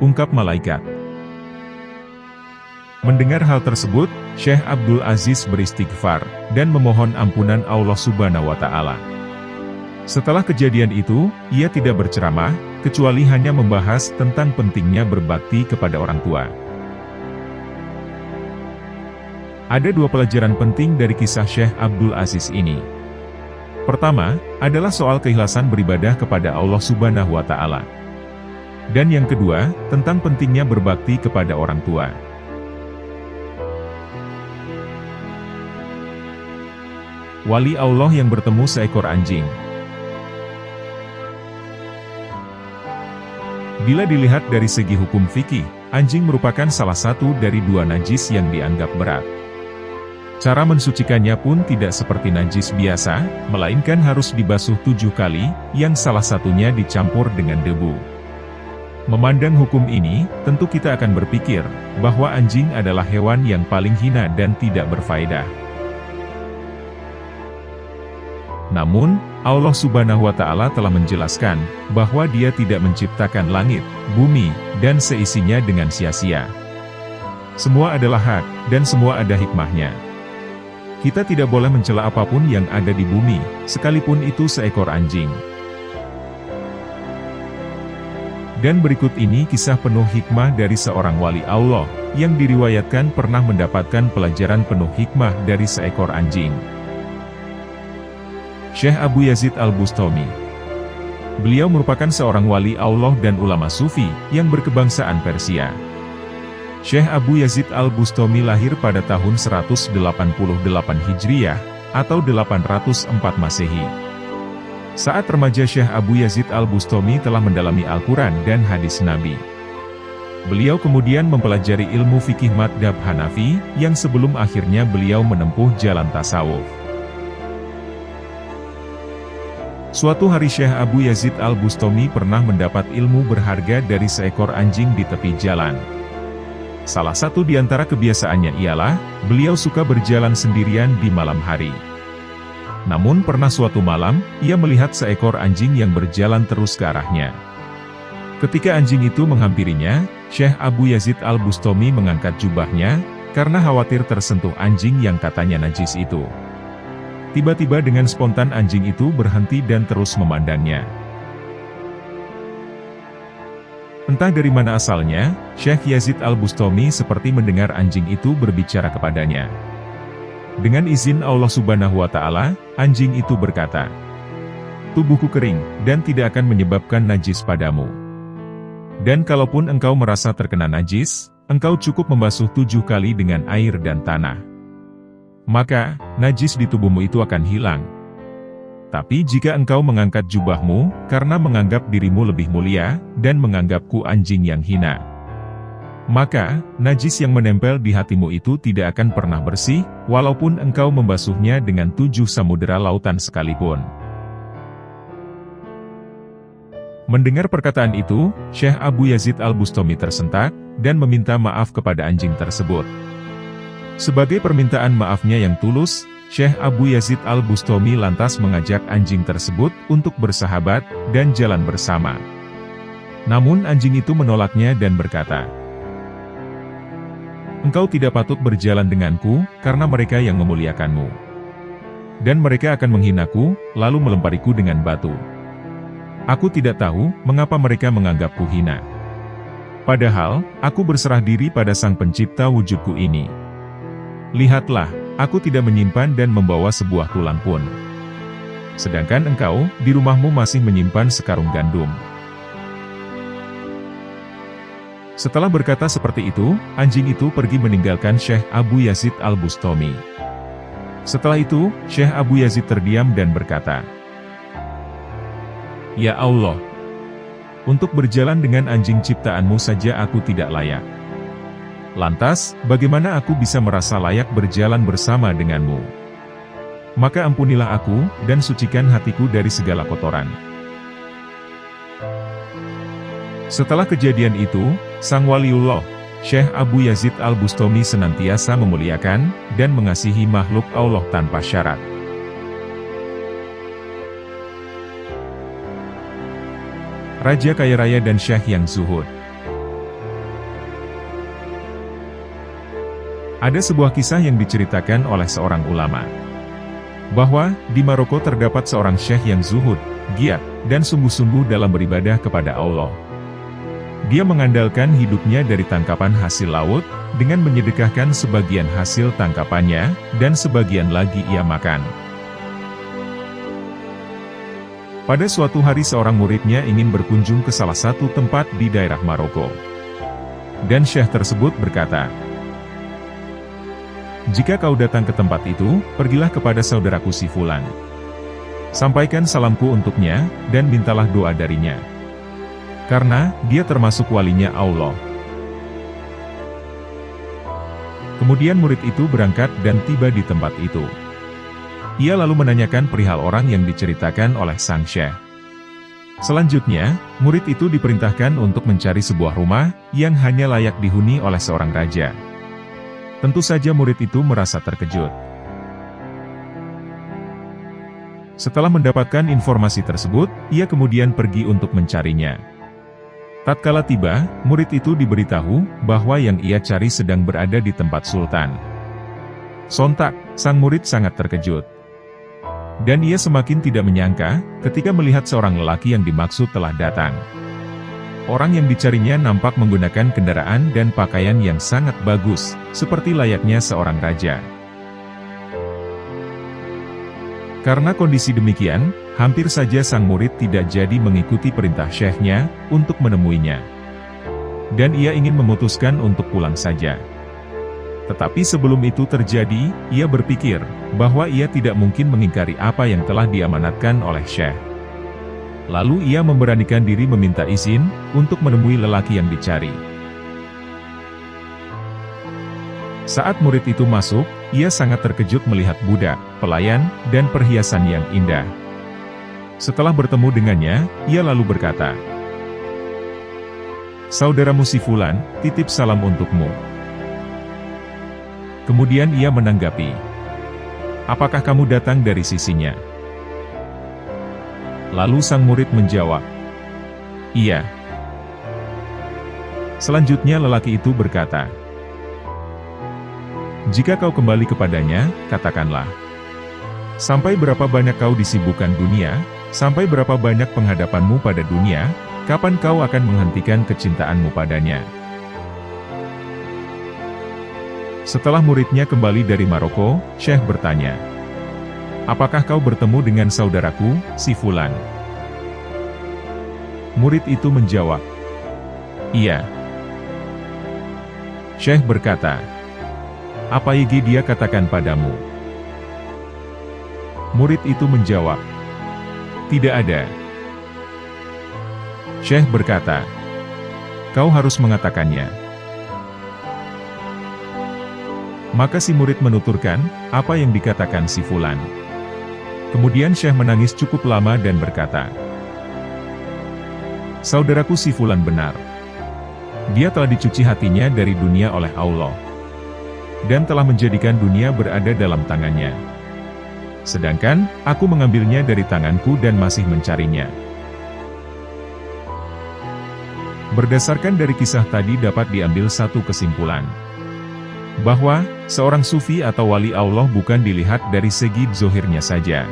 Ungkap malaikat. Mendengar hal tersebut, Syekh Abdul Aziz beristighfar, dan memohon ampunan Allah Subhanahu wa Ta'ala. Setelah kejadian itu, ia tidak berceramah, kecuali hanya membahas tentang pentingnya berbakti kepada orang tua. Ada dua pelajaran penting dari kisah Syekh Abdul Aziz ini. Pertama, adalah soal keikhlasan beribadah kepada Allah Subhanahu wa Ta'ala. Dan yang kedua, tentang pentingnya berbakti kepada orang tua. Wali Allah yang bertemu seekor anjing. Bila dilihat dari segi hukum fikih, anjing merupakan salah satu dari dua najis yang dianggap berat. Cara mensucikannya pun tidak seperti najis biasa, melainkan harus dibasuh 7 kali, yang salah satunya dicampur dengan debu. Memandang hukum ini, tentu kita akan berpikir, bahwa anjing adalah hewan yang paling hina dan tidak berfaedah. Namun, Allah Subhanahu wa Ta'ala telah menjelaskan bahwa Dia tidak menciptakan langit, bumi, dan seisinya dengan sia-sia. Semua adalah hak, dan semua ada hikmahnya. Kita tidak boleh mencela apapun yang ada di bumi, sekalipun itu seekor anjing. Dan berikut ini kisah penuh hikmah dari seorang wali Allah, yang diriwayatkan pernah mendapatkan pelajaran penuh hikmah dari seekor anjing. Syekh Abu Yazid Al-Bustami. Beliau merupakan seorang wali Allah dan ulama sufi, yang berkebangsaan Persia. Syekh Abu Yazid Al-Bustami lahir pada tahun 188 Hijriah, atau 804 Masehi. Saat remaja Syekh Abu Yazid Al-Bustami telah mendalami Al-Quran dan hadis Nabi. Beliau kemudian mempelajari ilmu fikih madhab Hanafi, yang sebelum akhirnya beliau menempuh jalan tasawuf. Suatu hari Syekh Abu Yazid Al-Bustami pernah mendapat ilmu berharga dari seekor anjing di tepi jalan. Salah satu di antara kebiasaannya ialah, beliau suka berjalan sendirian di malam hari. Namun pernah suatu malam, ia melihat seekor anjing yang berjalan terus ke arahnya. Ketika anjing itu menghampirinya, Syekh Abu Yazid Al-Bustami mengangkat jubahnya, karena khawatir tersentuh anjing yang katanya najis itu. Tiba-tiba dengan spontan anjing itu berhenti dan terus memandangnya. Entah dari mana asalnya, Syekh Yazid Al-Bustami seperti mendengar anjing itu berbicara kepadanya. Dengan izin Allah Subhanahu wa Ta'ala, anjing itu berkata, "Tubuhku kering, dan tidak akan menyebabkan najis padamu. Dan kalaupun engkau merasa terkena najis, engkau cukup membasuh 7 kali dengan air dan tanah. Maka, najis di tubuhmu itu akan hilang. Tapi jika engkau mengangkat jubahmu, karena menganggap dirimu lebih mulia, dan menganggapku anjing yang hina, maka, najis yang menempel di hatimu itu tidak akan pernah bersih, walaupun engkau membasuhnya dengan 7 samudera lautan sekalipun." Mendengar perkataan itu, Syekh Abu Yazid Al-Bustami tersentak, dan meminta maaf kepada anjing tersebut. Sebagai permintaan maafnya yang tulus, Syekh Abu Yazid Al-Bustami lantas mengajak anjing tersebut untuk bersahabat, dan jalan bersama. Namun anjing itu menolaknya dan berkata, "Engkau tidak patut berjalan denganku, karena mereka yang memuliakanmu. Dan mereka akan menghinaku, lalu melempariku dengan batu. Aku tidak tahu, mengapa mereka menganggapku hina. Padahal, aku berserah diri pada Sang Pencipta wujudku ini. Lihatlah, aku tidak menyimpan dan membawa sebuah tulang pun. Sedangkan engkau, di rumahmu masih menyimpan sekarung gandum." Setelah berkata seperti itu, anjing itu pergi meninggalkan Syekh Abu Yazid Al-Bustami. Setelah itu, Syekh Abu Yazid terdiam dan berkata, "Ya Allah, untuk berjalan dengan anjing ciptaanmu saja aku tidak layak. Lantas, bagaimana aku bisa merasa layak berjalan bersama denganmu? Maka ampunilah aku, dan sucikan hatiku dari segala kotoran." Setelah kejadian itu, sang waliullah, Syekh Abu Yazid Al-Bustami senantiasa memuliakan, dan mengasihi makhluk Allah tanpa syarat. Raja kaya raya dan syekh yang zuhud. Ada sebuah kisah yang diceritakan oleh seorang ulama, bahwa di Maroko terdapat seorang syekh yang zuhud, giat, dan sungguh-sungguh dalam beribadah kepada Allah. Dia mengandalkan hidupnya dari tangkapan hasil laut, dengan menyedekahkan sebagian hasil tangkapannya, dan sebagian lagi ia makan. Pada suatu hari seorang muridnya ingin berkunjung ke salah satu tempat di daerah Maroko. Dan syekh tersebut berkata, "Jika kau datang ke tempat itu, pergilah kepada saudaraku si Fulan. Sampaikan salamku untuknya, dan mintalah doa darinya. Karena, dia termasuk walinya Allah." Kemudian murid itu berangkat dan tiba di tempat itu. Ia lalu menanyakan perihal orang yang diceritakan oleh sang syekh. Selanjutnya, murid itu diperintahkan untuk mencari sebuah rumah, yang hanya layak dihuni oleh seorang raja. Tentu saja murid itu merasa terkejut. Setelah mendapatkan informasi tersebut, ia kemudian pergi untuk mencarinya. Tatkala tiba, murid itu diberitahu bahwa yang ia cari sedang berada di tempat Sultan. Sontak, sang murid sangat terkejut. Dan ia semakin tidak menyangka, ketika melihat seorang lelaki yang dimaksud telah datang. Orang yang dicarinya nampak menggunakan kendaraan dan pakaian yang sangat bagus, seperti layaknya seorang raja. Karena kondisi demikian, hampir saja sang murid tidak jadi mengikuti perintah syekhnya untuk menemuinya. Dan ia ingin memutuskan untuk pulang saja. Tetapi sebelum itu terjadi, ia berpikir bahwa ia tidak mungkin mengingkari apa yang telah diamanatkan oleh syekh. Lalu ia memberanikan diri meminta izin untuk menemui lelaki yang dicari. Saat murid itu masuk, ia sangat terkejut melihat budak, pelayan, dan perhiasan yang indah. Setelah bertemu dengannya, ia lalu berkata, "Saudaramu si Fulan, titip salam untukmu." Kemudian ia menanggapi, "Apakah kamu datang dari sisinya?" Lalu sang murid menjawab, "Iya." Selanjutnya lelaki itu berkata, "Jika kau kembali kepadanya, katakanlah, sampai berapa banyak kau disibukkan dunia, sampai berapa banyak penghadapanmu pada dunia, kapan kau akan menghentikan kecintaanmu padanya?" Setelah muridnya kembali dari Maroko, Syekh bertanya, "Apakah kau bertemu dengan saudaraku, si Fulan?" Murid itu menjawab, "Iya." Syekh berkata, "Apa yang dia katakan padamu?" Murid itu menjawab, "Tidak ada." Syekh berkata, "Kau harus mengatakannya." Maka si murid menuturkan apa yang dikatakan si Fulan. Kemudian Syekh menangis cukup lama dan berkata, "Saudaraku si Fulan benar. Dia telah dicuci hatinya dari dunia oleh Allah, dan telah menjadikan dunia berada dalam tangannya. Sedangkan, aku mengambilnya dari tanganku dan masih mencarinya." Berdasarkan dari kisah tadi dapat diambil satu kesimpulan, bahwa seorang sufi atau wali Allah bukan dilihat dari segi zohirnya saja.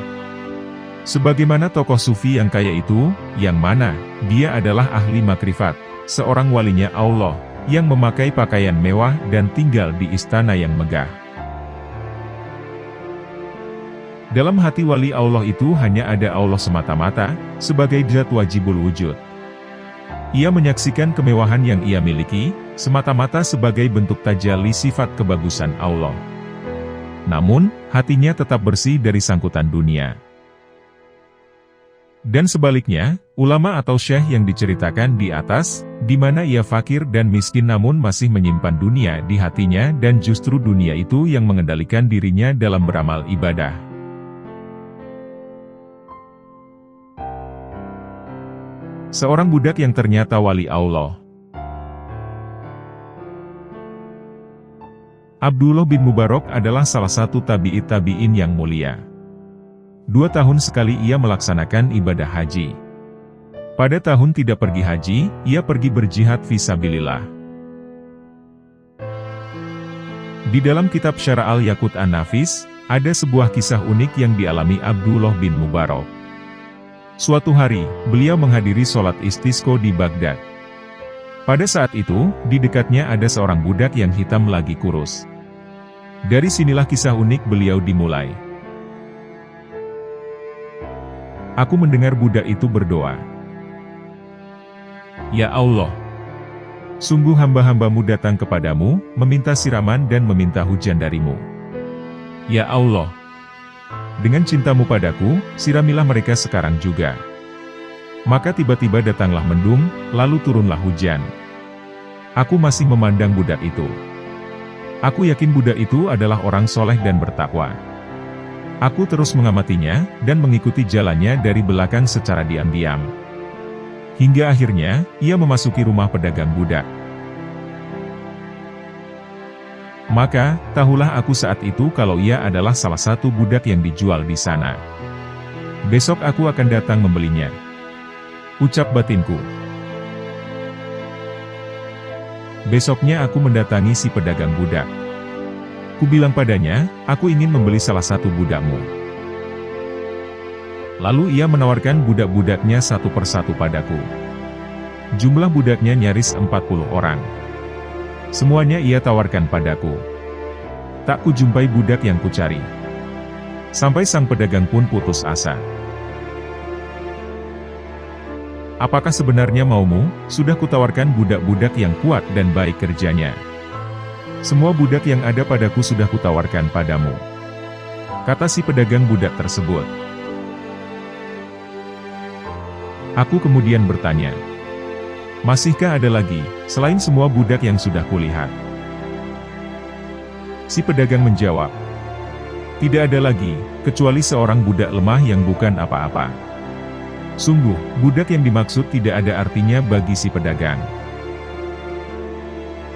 Sebagaimana tokoh sufi yang kaya itu, yang mana dia adalah ahli makrifat, seorang walinya Allah, yang memakai pakaian mewah dan tinggal di istana yang megah. Dalam hati wali Allah itu hanya ada Allah semata-mata, sebagai zat wajibul wujud. Ia menyaksikan kemewahan yang ia miliki, semata-mata sebagai bentuk tajalli sifat kebagusan Allah. Namun, hatinya tetap bersih dari sangkutan dunia. Dan sebaliknya, ulama atau syekh yang diceritakan di atas, di mana ia fakir dan miskin namun masih menyimpan dunia di hatinya dan justru dunia itu yang mengendalikan dirinya dalam beramal ibadah. Seorang budak yang ternyata wali Allah. Abdullah bin Mubarak adalah salah satu tabi'in yang mulia. 2 tahun sekali ia melaksanakan ibadah haji. Pada tahun tidak pergi haji, ia pergi berjihad fisabilillah. Di dalam kitab Syara al-Yaqut an-Nafis, ada sebuah kisah unik yang dialami Abdullah bin Mubarak. Suatu hari, beliau menghadiri sholat istisqa di Baghdad. Pada saat itu, di dekatnya ada seorang budak yang hitam lagi kurus. Dari sinilah kisah unik beliau dimulai. Aku mendengar budak itu berdoa, "Ya Allah, sungguh hamba-hambamu datang kepadamu, meminta siraman dan meminta hujan darimu. Ya Allah, dengan cintamu padaku, siramilah mereka sekarang juga." Maka tiba-tiba datanglah mendung, lalu turunlah hujan. Aku masih memandang budak itu. Aku yakin budak itu adalah orang soleh dan bertakwa. Aku terus mengamatinya, dan mengikuti jalannya dari belakang secara diam-diam. Hingga akhirnya, ia memasuki rumah pedagang budak. Maka, tahulah aku saat itu kalau ia adalah salah satu budak yang dijual di sana. Besok aku akan datang membelinya, ucap batinku. Besoknya aku mendatangi si pedagang budak. Kubilang padanya, aku ingin membeli salah satu budakmu. Lalu ia menawarkan budak-budaknya satu persatu padaku. Jumlah budaknya nyaris 40 orang. Semuanya ia tawarkan padaku. Tak kujumpai budak yang kucari. Sampai sang pedagang pun putus asa. Apakah sebenarnya maumu? Sudah kutawarkan budak-budak yang kuat dan baik kerjanya. Semua budak yang ada padaku sudah kutawarkan padamu, kata si pedagang budak tersebut. Aku kemudian bertanya, masihkah ada lagi, selain semua budak yang sudah kulihat? Si pedagang menjawab, tidak ada lagi, kecuali seorang budak lemah yang bukan apa-apa. Sungguh, budak yang dimaksud tidak ada artinya bagi si pedagang.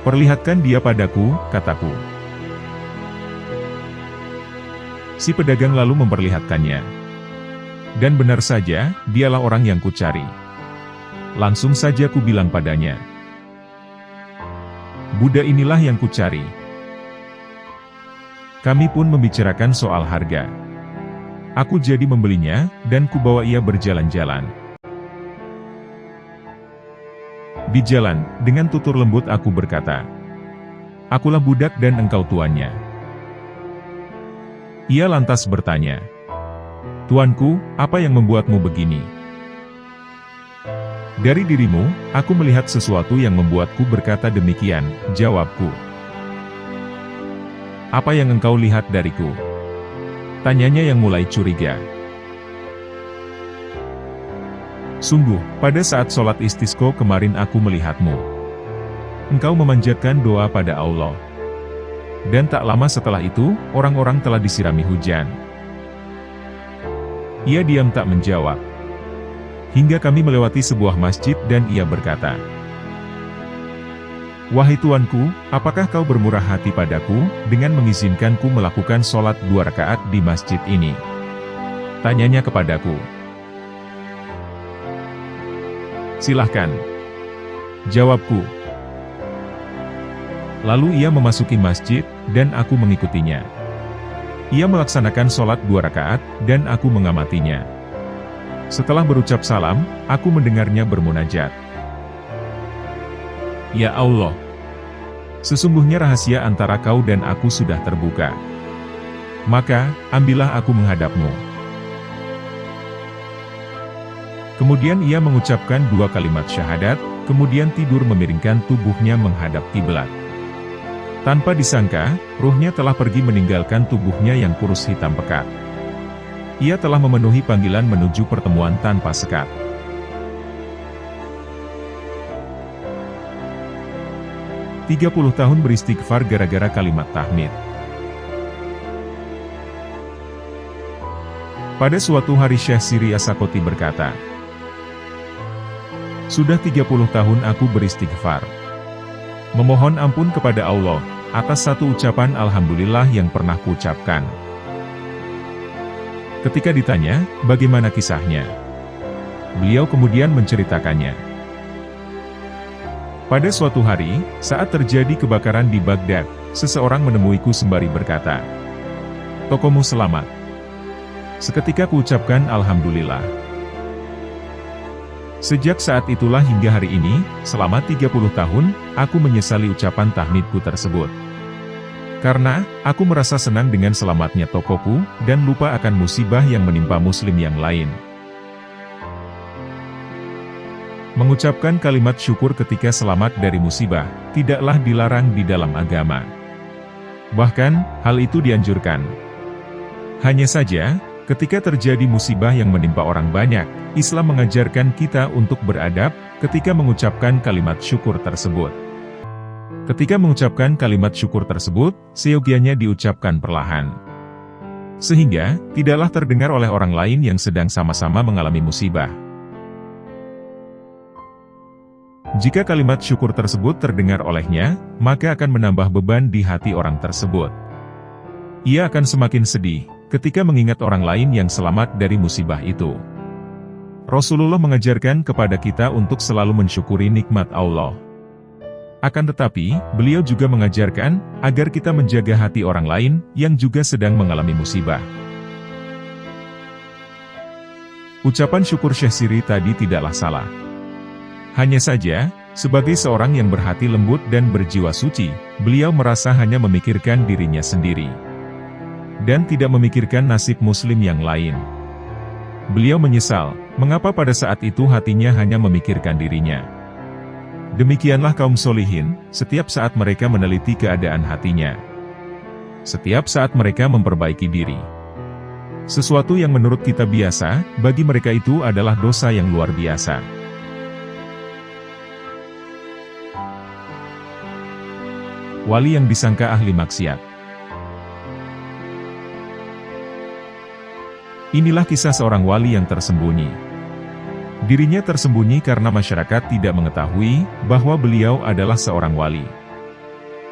Perlihatkan dia padaku, kataku. Si pedagang lalu memperlihatkannya. Dan benar saja, dialah orang yang kucari. Langsung saja kubilang padanya, budak inilah yang kucari. Kami pun membicarakan soal harga. Aku jadi membelinya, dan kubawa ia berjalan-jalan. Di jalan, dengan tutur lembut aku berkata, akulah budak dan engkau tuannya. Ia lantas bertanya, tuanku, apa yang membuatmu begini? Dari dirimu, aku melihat sesuatu yang membuatku berkata demikian, jawabku. Apa yang engkau lihat dariku? Tanyanya yang mulai curiga. Sungguh, pada saat sholat istisqa kemarin aku melihatmu. Engkau memanjatkan doa pada Allah. Dan tak lama setelah itu, orang-orang telah disirami hujan. Ia diam tak menjawab. Hingga kami melewati sebuah masjid dan ia berkata, wahai tuanku, apakah kau bermurah hati padaku, dengan mengizinkanku melakukan sholat 2 rakaat di masjid ini? Tanyanya kepadaku. Silahkan. Jawabku. Lalu ia memasuki masjid, dan aku mengikutinya. Ia melaksanakan sholat 2 rakaat, dan aku mengamatinya. Setelah berucap salam, aku mendengarnya bermunajat. Ya Allah, sesungguhnya rahasia antara kau dan aku sudah terbuka. Maka, ambillah aku menghadapmu. Kemudian ia mengucapkan 2 kalimat syahadat, kemudian tidur memiringkan tubuhnya menghadap kiblat. Tanpa disangka, ruhnya telah pergi meninggalkan tubuhnya yang kurus hitam pekat. Ia telah memenuhi panggilan menuju pertemuan tanpa sekat. "30 tahun beristighfar gara-gara kalimat tahmid." Pada suatu hari Syekh Siriyah Sakoti berkata, sudah 30 tahun aku beristighfar, memohon ampun kepada Allah, atas satu ucapan Alhamdulillah yang pernah kuucapkan. Ketika ditanya, bagaimana kisahnya? Beliau kemudian menceritakannya. Pada suatu hari, saat terjadi kebakaran di Baghdad, seseorang menemuiku sembari berkata, "Tokomu selamat." Seketika kuucapkan Alhamdulillah. Sejak saat itulah hingga hari ini, selama 30 tahun, aku menyesali ucapan tahmidku tersebut. Karena, aku merasa senang dengan selamatnya tokoku, dan lupa akan musibah yang menimpa muslim yang lain. Mengucapkan kalimat syukur ketika selamat dari musibah, tidaklah dilarang di dalam agama. Bahkan, hal itu dianjurkan. Hanya saja, ketika terjadi musibah yang menimpa orang banyak, Islam mengajarkan kita untuk beradab, ketika mengucapkan kalimat syukur tersebut. Ketika mengucapkan kalimat syukur tersebut, seyogianya diucapkan perlahan. Sehingga, tidaklah terdengar oleh orang lain yang sedang sama-sama mengalami musibah. Jika kalimat syukur tersebut terdengar olehnya, maka akan menambah beban di hati orang tersebut. Ia akan semakin sedih, ketika mengingat orang lain yang selamat dari musibah itu. Rasulullah mengajarkan kepada kita untuk selalu mensyukuri nikmat Allah. Akan tetapi, beliau juga mengajarkan agar kita menjaga hati orang lain yang juga sedang mengalami musibah. Ucapan syukur Syekh Siri tadi tidaklah salah. Hanya saja, sebagai seorang yang berhati lembut dan berjiwa suci, beliau merasa hanya memikirkan dirinya sendiri. Dan tidak memikirkan nasib muslim yang lain. Beliau menyesal, mengapa pada saat itu hatinya hanya memikirkan dirinya. Demikianlah kaum solihin, setiap saat mereka meneliti keadaan hatinya. Setiap saat mereka memperbaiki diri. Sesuatu yang menurut kita biasa, bagi mereka itu adalah dosa yang luar biasa. Wali yang disangka ahli maksiat. Inilah kisah seorang wali yang tersembunyi. Dirinya tersembunyi karena masyarakat tidak mengetahui bahwa beliau adalah seorang wali.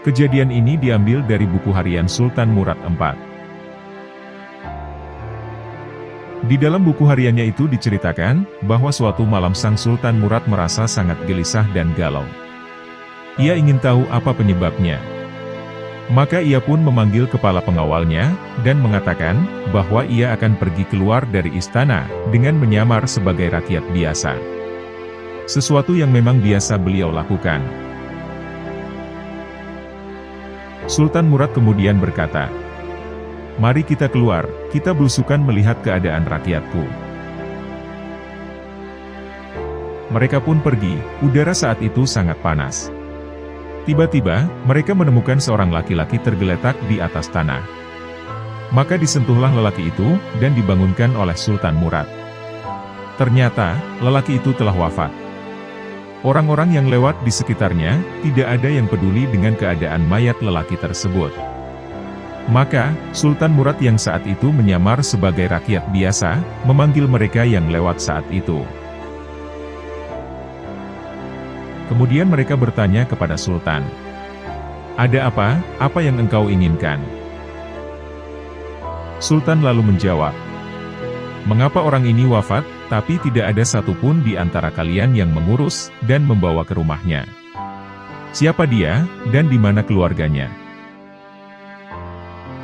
Kejadian ini diambil dari buku harian Sultan Murad IV. Di dalam buku hariannya itu diceritakan bahwa suatu malam sang Sultan Murad merasa sangat gelisah dan galau. Ia ingin tahu apa penyebabnya. Maka ia pun memanggil kepala pengawalnya, dan mengatakan bahwa ia akan pergi keluar dari istana, dengan menyamar sebagai rakyat biasa. Sesuatu yang memang biasa beliau lakukan. Sultan Murad kemudian berkata, "Mari kita keluar, kita belusukan melihat keadaan rakyatku." Mereka pun pergi, udara saat itu sangat panas. Tiba-tiba, mereka menemukan seorang laki-laki tergeletak di atas tanah. Maka disentuhlah lelaki itu, dan dibangunkan oleh Sultan Murad. Ternyata, lelaki itu telah wafat. Orang-orang yang lewat di sekitarnya, tidak ada yang peduli dengan keadaan mayat lelaki tersebut. Maka, Sultan Murad yang saat itu menyamar sebagai rakyat biasa, memanggil mereka yang lewat saat itu. Kemudian mereka bertanya kepada Sultan, "Ada apa? Apa yang engkau inginkan?" Sultan lalu menjawab, "Mengapa orang ini wafat, tapi tidak ada satupun di antara kalian yang mengurus dan membawa ke rumahnya? Siapa dia, dan di mana keluarganya?"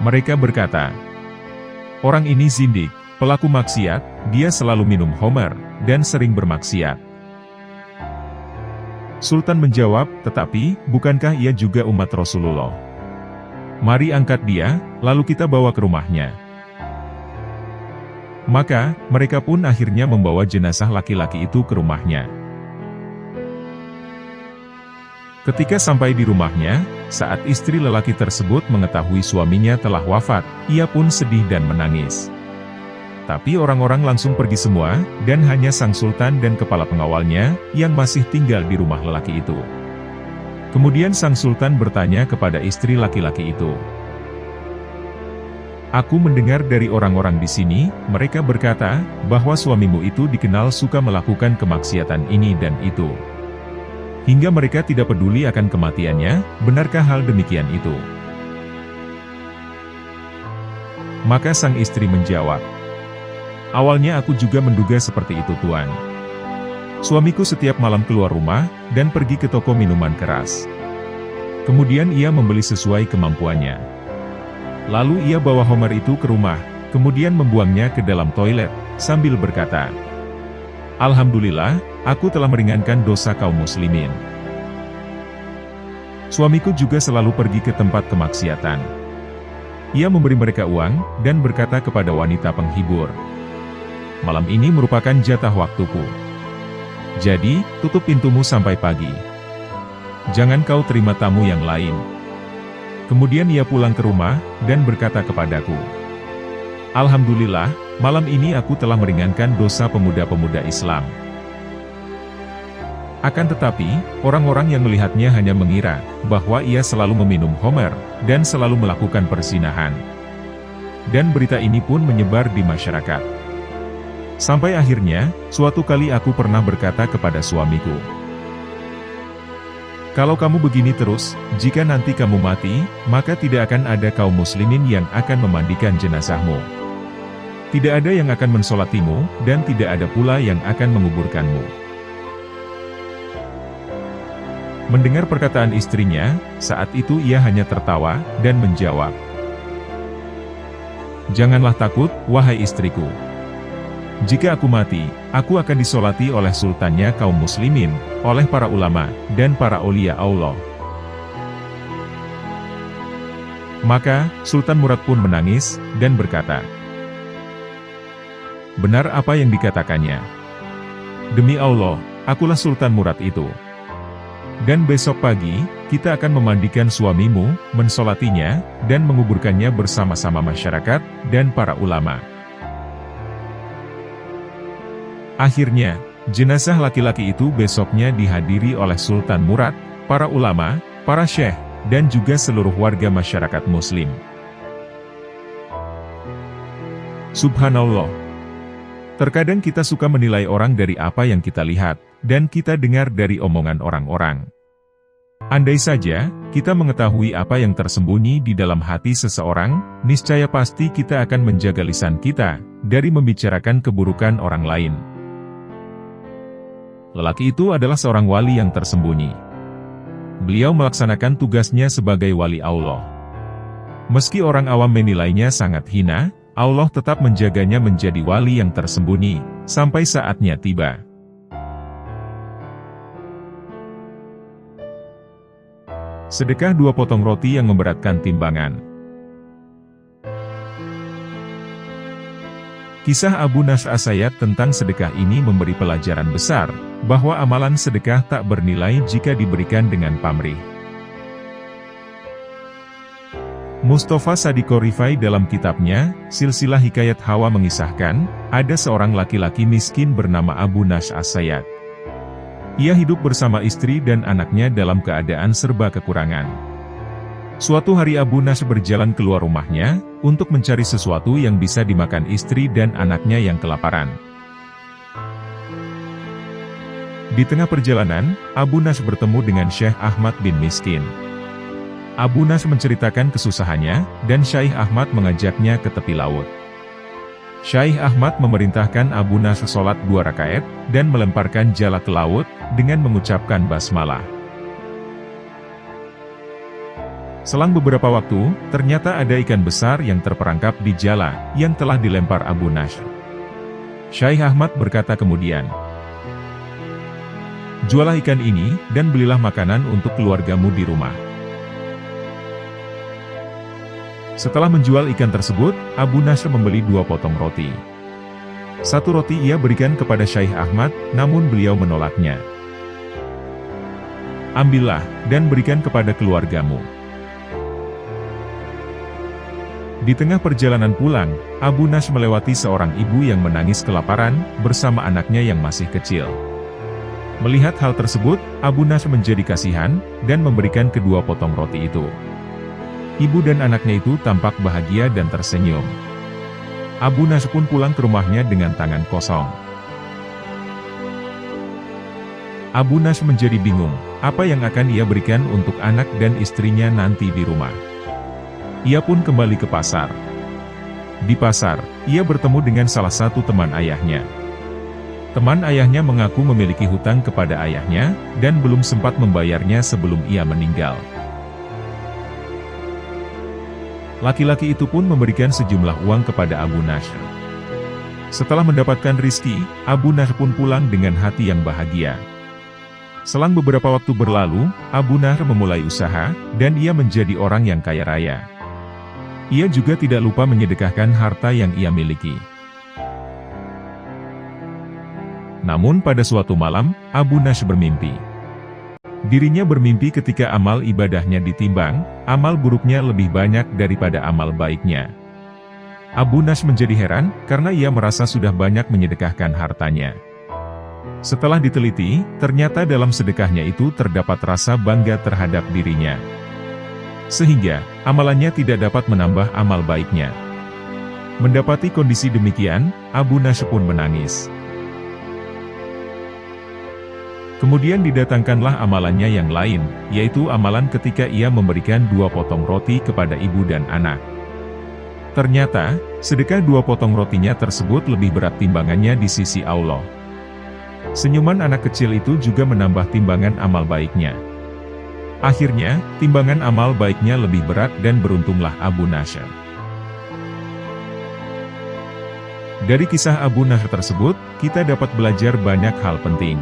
Mereka berkata, "Orang ini zindik, pelaku maksiat, dia selalu minum homer, dan sering bermaksiat." Sultan menjawab, "Tetapi, bukankah ia juga umat Rasulullah? Mari angkat dia, lalu kita bawa ke rumahnya." Maka, mereka pun akhirnya membawa jenazah laki-laki itu ke rumahnya. Ketika sampai di rumahnya, saat istri lelaki tersebut mengetahui suaminya telah wafat, ia pun sedih dan menangis. Tapi orang-orang langsung pergi semua, dan hanya sang sultan dan kepala pengawalnya, yang masih tinggal di rumah lelaki itu. Kemudian sang sultan bertanya kepada istri laki-laki itu, "Aku mendengar dari orang-orang di sini, mereka berkata, bahwa suamimu itu dikenal suka melakukan kemaksiatan ini dan itu. Hingga mereka tidak peduli akan kematiannya, benarkah hal demikian itu?" Maka sang istri menjawab, "Awalnya aku juga menduga seperti itu Tuan. Suamiku setiap malam keluar rumah, dan pergi ke toko minuman keras. Kemudian ia membeli sesuai kemampuannya. Lalu ia bawa homer itu ke rumah, kemudian membuangnya ke dalam toilet, sambil berkata, 'Alhamdulillah, aku telah meringankan dosa kaum muslimin.' Suamiku juga selalu pergi ke tempat kemaksiatan. Ia memberi mereka uang, dan berkata kepada wanita penghibur, 'Malam ini merupakan jatah waktuku. Jadi, tutup pintumu sampai pagi. Jangan kau terima tamu yang lain.' Kemudian ia pulang ke rumah, dan berkata kepadaku, 'Alhamdulillah, malam ini aku telah meringankan dosa pemuda-pemuda Islam.' Akan tetapi, orang-orang yang melihatnya hanya mengira bahwa ia selalu meminum homer, dan selalu melakukan perzinahan. Dan berita ini pun menyebar di masyarakat. Sampai akhirnya, suatu kali aku pernah berkata kepada suamiku, 'Kalau kamu begini terus, jika nanti kamu mati, maka tidak akan ada kaum muslimin yang akan memandikan jenazahmu.' Tidak ada yang akan mensolatimu, dan tidak ada pula yang akan menguburkanmu. Mendengar perkataan istrinya, saat itu ia hanya tertawa, dan menjawab, "Janganlah takut, wahai istriku. Jika aku mati, aku akan disolati oleh sultannya kaum muslimin, oleh para ulama, dan para aulia Allah." Maka, Sultan Murad pun menangis, dan berkata, "Benar apa yang dikatakannya. Demi Allah, akulah Sultan Murad itu. Dan besok pagi, kita akan memandikan suamimu, mensolatinya, dan menguburkannya bersama-sama masyarakat, dan para ulama." Akhirnya, jenazah laki-laki itu besoknya dihadiri oleh Sultan Murad, para ulama, para syekh, dan juga seluruh warga masyarakat muslim. Subhanallah. Terkadang kita suka menilai orang dari apa yang kita lihat, dan kita dengar dari omongan orang-orang. Andai saja, kita mengetahui apa yang tersembunyi di dalam hati seseorang, niscaya pasti kita akan menjaga lisan kita, dari membicarakan keburukan orang lain. Lelaki itu adalah seorang wali yang tersembunyi. Beliau melaksanakan tugasnya sebagai wali Allah. Meski orang awam menilainya sangat hina, Allah tetap menjaganya menjadi wali yang tersembunyi, sampai saatnya tiba. Sedekah 2 potong roti yang memberatkan timbangan. Kisah Abu Nasr As-Sayyad tentang sedekah ini memberi pelajaran besar, bahwa amalan sedekah tak bernilai jika diberikan dengan pamrih. Mustafa Sadiko Rifai dalam kitabnya, Silsilah Hikayat Hawa mengisahkan, ada seorang laki-laki miskin bernama Abu Nasr As-Sayyad. Ia hidup bersama istri dan anaknya dalam keadaan serba kekurangan. Suatu hari Abu Nasr berjalan keluar rumahnya, untuk mencari sesuatu yang bisa dimakan istri dan anaknya yang kelaparan. Di tengah perjalanan, Abu Nasr bertemu dengan Syekh Ahmad bin Miskin. Abu Nasr menceritakan kesusahannya, dan Syekh Ahmad mengajaknya ke tepi laut. Syekh Ahmad memerintahkan Abu Nasr sholat 2 rakaat, dan melemparkan jala ke laut, dengan mengucapkan basmalah. Selang beberapa waktu, ternyata ada ikan besar yang terperangkap di jala, yang telah dilempar Abu Nasr. Syekh Ahmad berkata kemudian, "Jualah ikan ini, dan belilah makanan untuk keluargamu di rumah." Setelah menjual ikan tersebut, Abu Nasr membeli 2 potong roti. 1 roti ia berikan kepada Syekh Ahmad, namun beliau menolaknya. "Ambillah, dan berikan kepada keluargamu." Di tengah perjalanan pulang, Abu Nasr melewati seorang ibu yang menangis kelaparan, bersama anaknya yang masih kecil. Melihat hal tersebut, Abu Nasr menjadi kasihan, dan memberikan kedua potong roti itu. Ibu dan anaknya itu tampak bahagia dan tersenyum. Abu Nasr pun pulang ke rumahnya dengan tangan kosong. Abu Nasr menjadi bingung, apa yang akan ia berikan untuk anak dan istrinya nanti di rumah. Ia pun kembali ke pasar. Di pasar, ia bertemu dengan salah satu teman ayahnya. Teman ayahnya mengaku memiliki hutang kepada ayahnya, dan belum sempat membayarnya sebelum ia meninggal. Laki-laki itu pun memberikan sejumlah uang kepada Abu Nasr. Setelah mendapatkan rizki, Abu Nasr pun pulang dengan hati yang bahagia. Selang beberapa waktu berlalu, Abu Nasr memulai usaha, dan ia menjadi orang yang kaya raya. Ia juga tidak lupa menyedekahkan harta yang ia miliki. Namun pada suatu malam, Abu Nasr bermimpi. Dirinya bermimpi ketika amal ibadahnya ditimbang, amal buruknya lebih banyak daripada amal baiknya. Abu Nasr menjadi heran, karena ia merasa sudah banyak menyedekahkan hartanya. Setelah diteliti, ternyata dalam sedekahnya itu terdapat rasa bangga terhadap dirinya. Sehingga, amalannya tidak dapat menambah amal baiknya. Mendapati kondisi demikian, Abu Nasr pun menangis. Kemudian didatangkanlah amalannya yang lain, yaitu amalan ketika ia memberikan 2 potong roti kepada ibu dan anak. Ternyata, sedekah 2 potong rotinya tersebut lebih berat timbangannya di sisi Allah. Senyuman anak kecil itu juga menambah timbangan amal baiknya. Akhirnya, timbangan amal baiknya lebih berat dan beruntunglah Abu Nashr. Dari kisah Abu Nashr tersebut, kita dapat belajar banyak hal penting.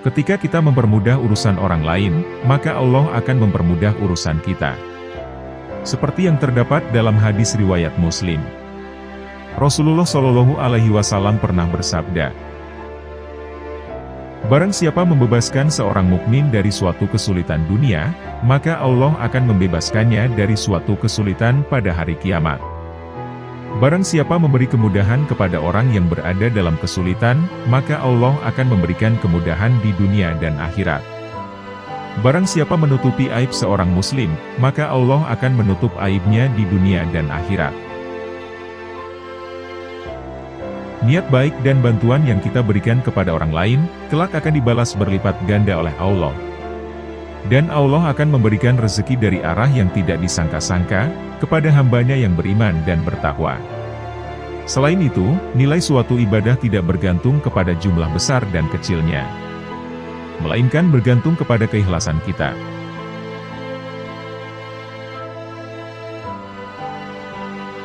Ketika kita mempermudah urusan orang lain, maka Allah akan mempermudah urusan kita. Seperti yang terdapat dalam hadis riwayat Muslim. Rasulullah Shallallahu Alaihi Wasallam pernah bersabda, "Barang siapa membebaskan seorang mukmin dari suatu kesulitan dunia, maka Allah akan membebaskannya dari suatu kesulitan pada hari kiamat. Barang siapa memberi kemudahan kepada orang yang berada dalam kesulitan, maka Allah akan memberikan kemudahan di dunia dan akhirat. Barang siapa menutupi aib seorang muslim, maka Allah akan menutup aibnya di dunia dan akhirat." Niat baik dan bantuan yang kita berikan kepada orang lain, kelak akan dibalas berlipat ganda oleh Allah. Dan Allah akan memberikan rezeki dari arah yang tidak disangka-sangka, kepada hambanya yang beriman dan bertakwa. Selain itu, nilai suatu ibadah tidak bergantung kepada jumlah besar dan kecilnya, melainkan bergantung kepada keikhlasan kita.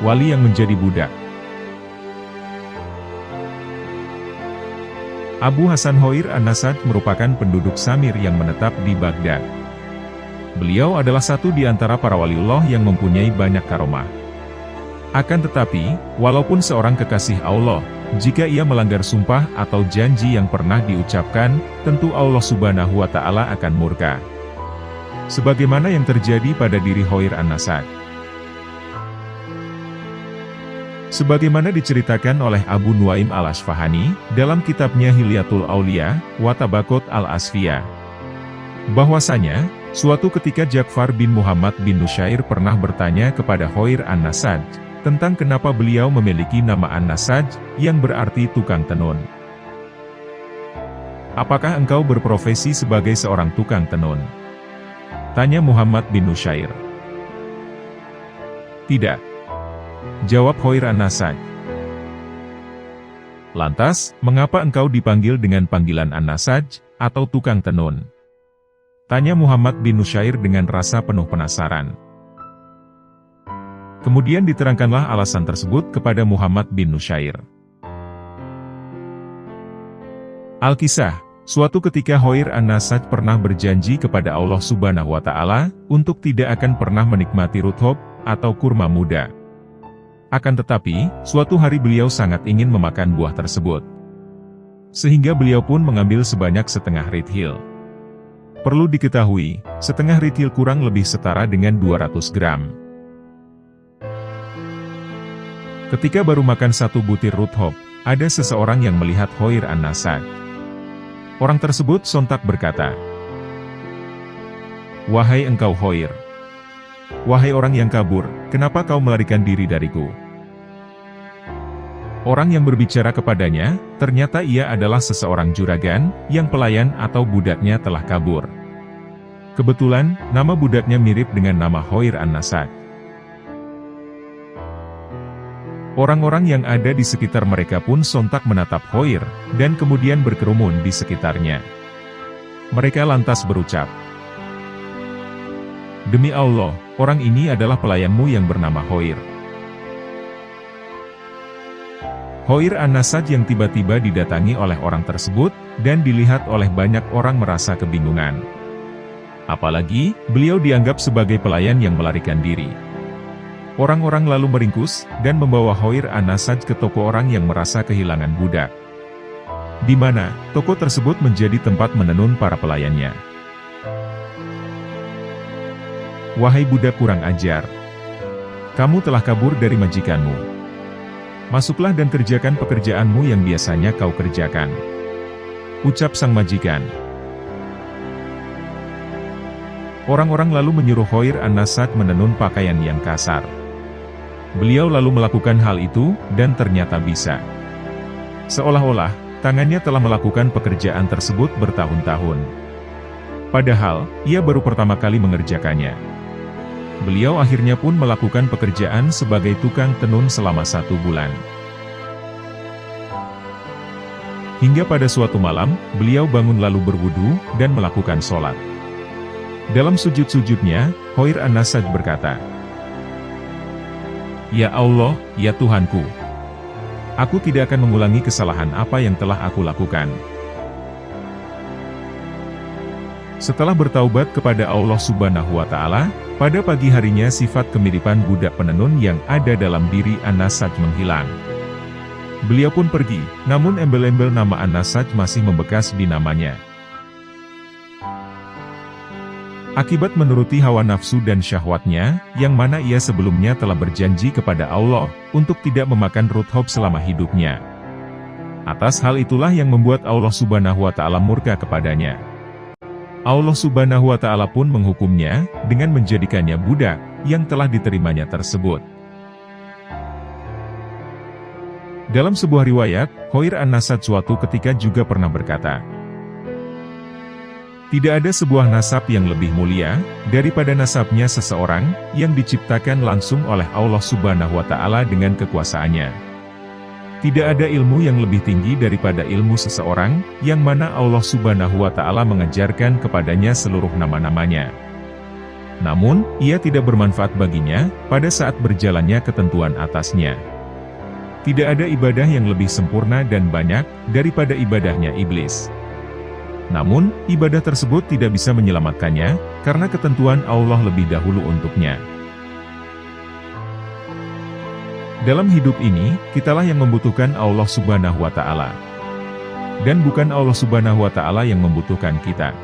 Wali yang menjadi budak. Abu Hasan Hoir An-Nasaj merupakan penduduk Samir yang menetap di Baghdad. Beliau adalah satu di antara para waliullah yang mempunyai banyak karomah. Akan tetapi, walaupun seorang kekasih Allah, jika ia melanggar sumpah atau janji yang pernah diucapkan, tentu Allah Subhanahu wa Ta'ala akan murka. Sebagaimana yang terjadi pada diri Hoir An-Nasaj. Sebagaimana diceritakan oleh Abu Nuaim al-Asfahani, dalam kitabnya Hilyatul Aulia, wa Tabaqat al-Asfiyah, bahwasanya, suatu ketika Ja'far bin Muhammad bin Nusyair pernah bertanya kepada Hoir An-Nasaj, tentang kenapa beliau memiliki nama An-Nasaj, yang berarti tukang tenun. "Apakah engkau berprofesi sebagai seorang tukang tenun?" tanya Muhammad bin Nusyair. "Tidak," jawab Hoir An-Nasaj. "Lantas, mengapa engkau dipanggil dengan panggilan An-Nasaj, atau tukang tenun?" tanya Muhammad bin Nusyair dengan rasa penuh penasaran. Kemudian diterangkanlah alasan tersebut kepada Muhammad bin Nusyair. Al-Kisah, suatu ketika Hoir An-Nasaj pernah berjanji kepada Allah Subhanahu wa Ta'ala, untuk tidak akan pernah menikmati ruthob, atau kurma muda. Akan tetapi, suatu hari beliau sangat ingin memakan buah tersebut. Sehingga beliau pun mengambil sebanyak setengah rithil. Perlu diketahui, setengah rithil kurang lebih setara dengan 200 gram. Ketika baru makan satu butir ruthob, ada seseorang yang melihat Hoir An-Nasaj. Orang tersebut sontak berkata, "Wahai engkau Hoir, wahai orang yang kabur, kenapa kau melarikan diri dariku?" Orang yang berbicara kepadanya, ternyata ia adalah seseorang juragan, yang pelayan atau budaknya telah kabur. Kebetulan, nama budaknya mirip dengan nama Hoir An-Nasaj. Orang-orang yang ada di sekitar mereka pun sontak menatap Hoir, dan kemudian berkerumun di sekitarnya. Mereka lantas berucap, "Demi Allah, orang ini adalah pelayanmu yang bernama Hoir." Hoir An-Nasaj yang tiba-tiba didatangi oleh orang tersebut, dan dilihat oleh banyak orang merasa kebingungan. Apalagi, beliau dianggap sebagai pelayan yang melarikan diri. Orang-orang lalu meringkus, dan membawa Hoir An-Nasaj ke toko orang yang merasa kehilangan budak. Di mana, toko tersebut menjadi tempat menenun para pelayannya. "Wahai budak kurang ajar, kamu telah kabur dari majikanmu. Masuklah dan kerjakan pekerjaanmu yang biasanya kau kerjakan," ucap sang majikan. Orang-orang lalu menyuruh Hoir An-Nasaj menenun pakaian yang kasar. Beliau lalu melakukan hal itu, dan ternyata bisa. Seolah-olah, tangannya telah melakukan pekerjaan tersebut bertahun-tahun. Padahal, ia baru pertama kali mengerjakannya. beliau akhirnya pun melakukan pekerjaan sebagai tukang tenun selama 1 bulan. Hingga pada suatu malam, beliau bangun lalu berwudu, dan melakukan sholat. Dalam sujud-sujudnya, Khair An-Nasaj berkata, "Ya Allah, ya Tuhanku, aku tidak akan mengulangi kesalahan apa yang telah aku lakukan." Setelah bertaubat kepada Allah Subhanahu wa Ta'ala, pada pagi harinya sifat kemiripan budak penenun yang ada dalam diri An-Nasaj menghilang. Beliau pun pergi, namun embel-embel nama An-Nasaj masih membekas di namanya. Akibat menuruti hawa nafsu dan syahwatnya, yang mana ia sebelumnya telah berjanji kepada Allah, untuk tidak memakan ruthob selama hidupnya. Atas hal itulah yang membuat Allah Subhanahu wa Ta'ala murka kepadanya. Allah Subhanahu wa Ta'ala pun menghukumnya, dengan menjadikannya budak, yang telah diterimanya tersebut. Dalam sebuah riwayat, Khair An-Nasaj suatu ketika juga pernah berkata, "Tidak ada sebuah nasab yang lebih mulia, daripada nasabnya seseorang, yang diciptakan langsung oleh Allah Subhanahu wa Ta'ala dengan kekuasaannya. Tidak ada ilmu yang lebih tinggi daripada ilmu seseorang, yang mana Allah Subhanahu wa Ta'ala mengajarkan kepadanya seluruh nama-namanya. Namun, ia tidak bermanfaat baginya, pada saat berjalannya ketentuan atasnya. Tidak ada ibadah yang lebih sempurna dan banyak, daripada ibadahnya iblis. Namun, ibadah tersebut tidak bisa menyelamatkannya, karena ketentuan Allah lebih dahulu untuknya." Dalam hidup ini, kitalah yang membutuhkan Allah Subhanahu wa Ta'ala. Dan bukan Allah Subhanahu wa Ta'ala yang membutuhkan kita.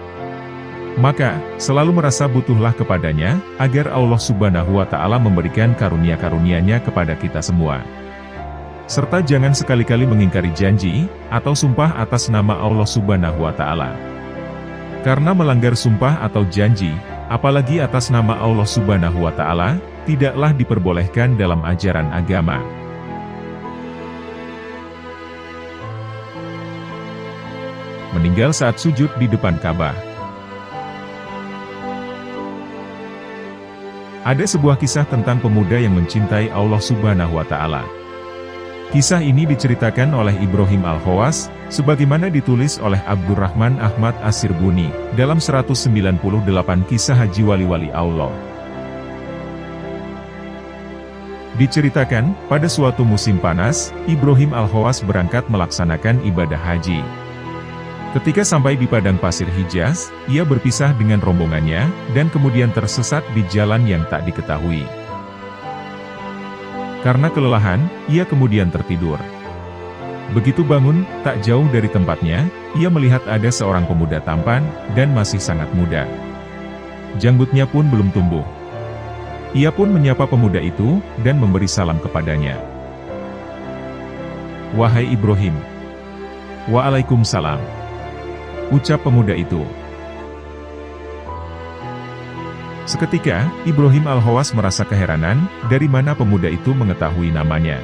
Maka, selalu merasa butuhlah kepadanya, agar Allah Subhanahu wa Ta'ala memberikan karunia-karunia-Nya kepada kita semua. Serta jangan sekali-kali mengingkari janji, atau sumpah atas nama Allah Subhanahu wa Ta'ala. Karena melanggar sumpah atau janji, apalagi atas nama Allah Subhanahu wa Ta'ala, tidaklah diperbolehkan dalam ajaran agama. Meninggal saat sujud di depan Ka'bah. Ada sebuah kisah tentang pemuda yang mencintai Allah Subhanahu wa Ta'ala. Kisah ini diceritakan oleh Ibrahim Al-Khawas, sebagaimana ditulis oleh Abdurrahman Ahmad As-Sirbuni, dalam 198 kisah haji wali-wali Allah. Diceritakan, pada suatu musim panas, Ibrahim Al-Khawas berangkat melaksanakan ibadah haji. Ketika sampai di padang pasir Hijaz, ia berpisah dengan rombongannya, dan kemudian tersesat di jalan yang tak diketahui. Karena kelelahan, ia kemudian tertidur. Begitu bangun, tak jauh dari tempatnya, ia melihat ada seorang pemuda tampan, dan masih sangat muda. Janggutnya pun belum tumbuh. Ia pun menyapa pemuda itu, dan memberi salam kepadanya. "Wahai Ibrahim." "Waalaikumsalam," ucap pemuda itu. Seketika, Ibrahim Al-Khawas merasa keheranan, dari mana pemuda itu mengetahui namanya.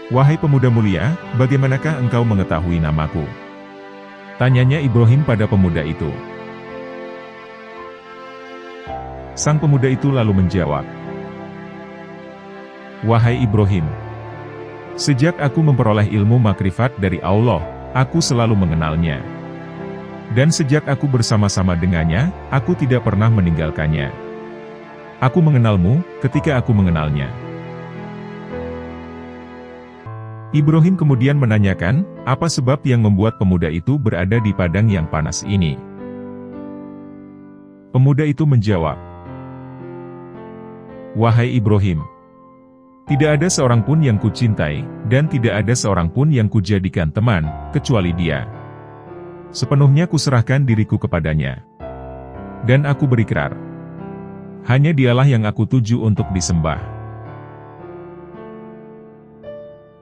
"Wahai pemuda mulia, bagaimanakah engkau mengetahui namaku?" tanyanya Ibrahim pada pemuda itu. Sang pemuda itu lalu menjawab, "Wahai Ibrahim, sejak aku memperoleh ilmu makrifat dari Allah, aku selalu mengenalnya. Dan sejak aku bersama-sama dengannya, aku tidak pernah meninggalkannya. Aku mengenalmu, ketika aku mengenalnya." Ibrahim kemudian menanyakan, apa sebab yang membuat pemuda itu berada di padang yang panas ini. Pemuda itu menjawab, "Wahai Ibrahim, tidak ada seorang pun yang kucintai, dan tidak ada seorang pun yang kujadikan teman, kecuali Dia. Sepenuhnya kuserahkan diriku kepadanya. Dan aku berikrar, hanya Dialah yang aku tuju untuk disembah.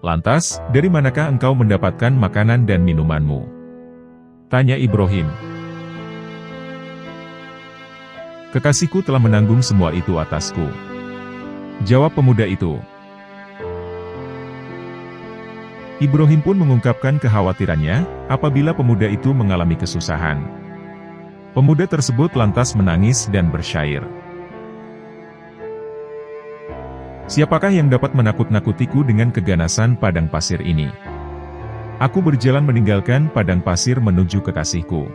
Lantas, dari manakah engkau mendapatkan makanan dan minumanmu?" tanya Ibrahim. "Kekasihku telah menanggung semua itu atasku," jawab pemuda itu. Ibrahim pun mengungkapkan kekhawatirannya, apabila pemuda itu mengalami kesusahan. Pemuda tersebut lantas menangis dan bersyair, Siapakah yang dapat menakut-nakutiku dengan keganasan padang pasir ini? Aku berjalan meninggalkan padang pasir menuju kekasihku.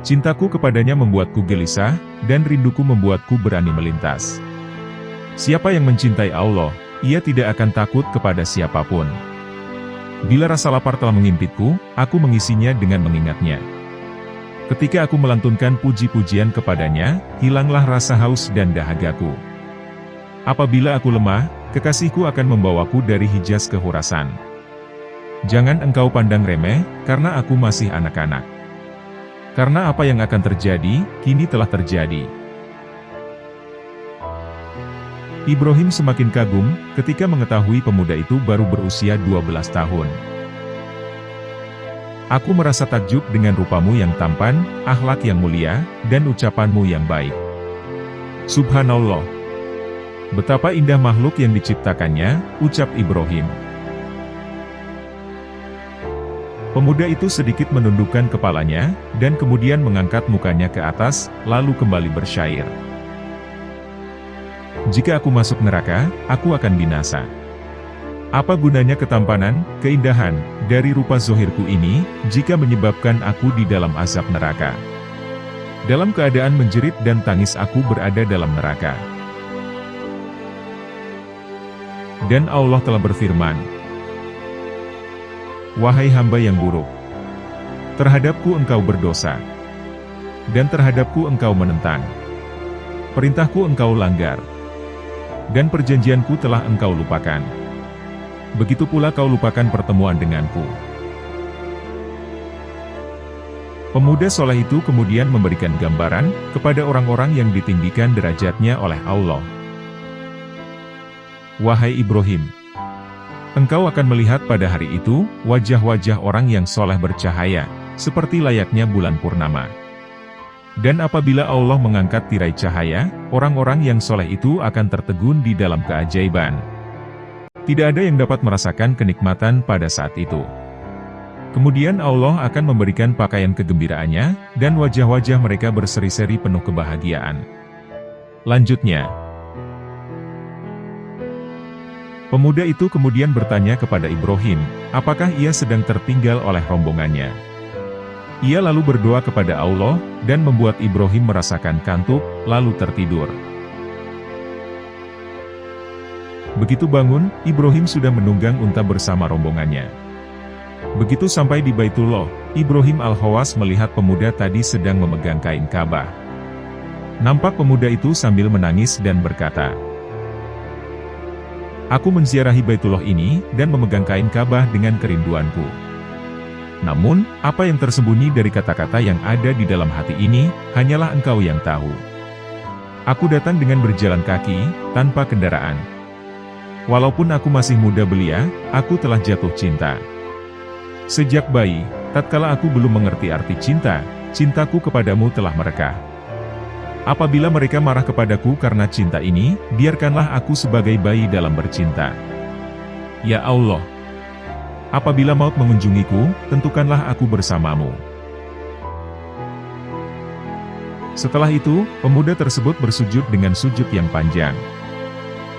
Cintaku kepadanya membuatku gelisah, dan rinduku membuatku berani melintas. Siapa yang mencintai Allah, ia tidak akan takut kepada siapapun. Bila rasa lapar telah mengimpitku, aku mengisinya dengan mengingatnya. Ketika aku melantunkan puji-pujian kepadanya, hilanglah rasa haus dan dahagaku. Apabila aku lemah, kekasihku akan membawaku dari Hijaz ke Khurasan. Jangan engkau pandang remeh, karena aku masih anak-anak. Karena apa yang akan terjadi, kini telah terjadi. Ibrahim semakin kagum, ketika mengetahui pemuda itu baru berusia 12 tahun. Aku merasa takjub dengan rupamu yang tampan, akhlak yang mulia, dan ucapanmu yang baik. Subhanallah. Betapa indah makhluk yang diciptakannya, ucap Ibrahim. Pemuda itu sedikit menundukkan kepalanya, dan kemudian mengangkat mukanya ke atas, lalu kembali bersyair. Jika aku masuk neraka, aku akan binasa. Apa gunanya ketampanan, keindahan, dari rupa zohirku ini, jika menyebabkan aku di dalam azab neraka? Dalam keadaan menjerit dan tangis aku berada dalam neraka. Dan Allah telah berfirman, wahai hamba yang buruk, terhadapku engkau berdosa, dan terhadapku engkau menentang. Perintahku engkau langgar, dan perjanjianku telah engkau lupakan. Begitu pula kau lupakan pertemuan denganku. Pemuda soleh itu kemudian memberikan gambaran kepada orang-orang yang ditinggikan derajatnya oleh Allah. Wahai Ibrahim, engkau akan melihat pada hari itu, wajah-wajah orang yang soleh bercahaya, seperti layaknya bulan purnama. Dan apabila Allah mengangkat tirai cahaya, orang-orang yang soleh itu akan tertegun di dalam keajaiban. Tidak ada yang dapat merasakan kenikmatan pada saat itu. Kemudian Allah akan memberikan pakaian kegembiraannya, dan wajah-wajah mereka berseri-seri penuh kebahagiaan. Lanjutnya, pemuda itu kemudian bertanya kepada Ibrahim, apakah ia sedang tertinggal oleh rombongannya. Ia lalu berdoa kepada Allah, dan membuat Ibrahim merasakan kantuk, lalu tertidur. Begitu bangun, Ibrahim sudah menunggang unta bersama rombongannya. Begitu sampai di Baitullah, Ibrahim Al-Khawas melihat pemuda tadi sedang memegang kain Ka'bah. Nampak pemuda itu sambil menangis dan berkata, aku menziarahi Baitullah ini, dan memegang kain Ka'bah dengan kerinduanku. Namun, apa yang tersembunyi dari kata-kata yang ada di dalam hati ini, hanyalah engkau yang tahu. Aku datang dengan berjalan kaki, tanpa kendaraan. Walaupun aku masih muda belia, aku telah jatuh cinta. Sejak bayi, tatkala aku belum mengerti arti cinta, cintaku kepadamu telah merekah. Apabila mereka marah kepadaku karena cinta ini, biarkanlah aku sebagai bayi dalam bercinta. Ya Allah, apabila maut mengunjungiku, tentukanlah aku bersamamu. Setelah itu, pemuda tersebut bersujud dengan sujud yang panjang.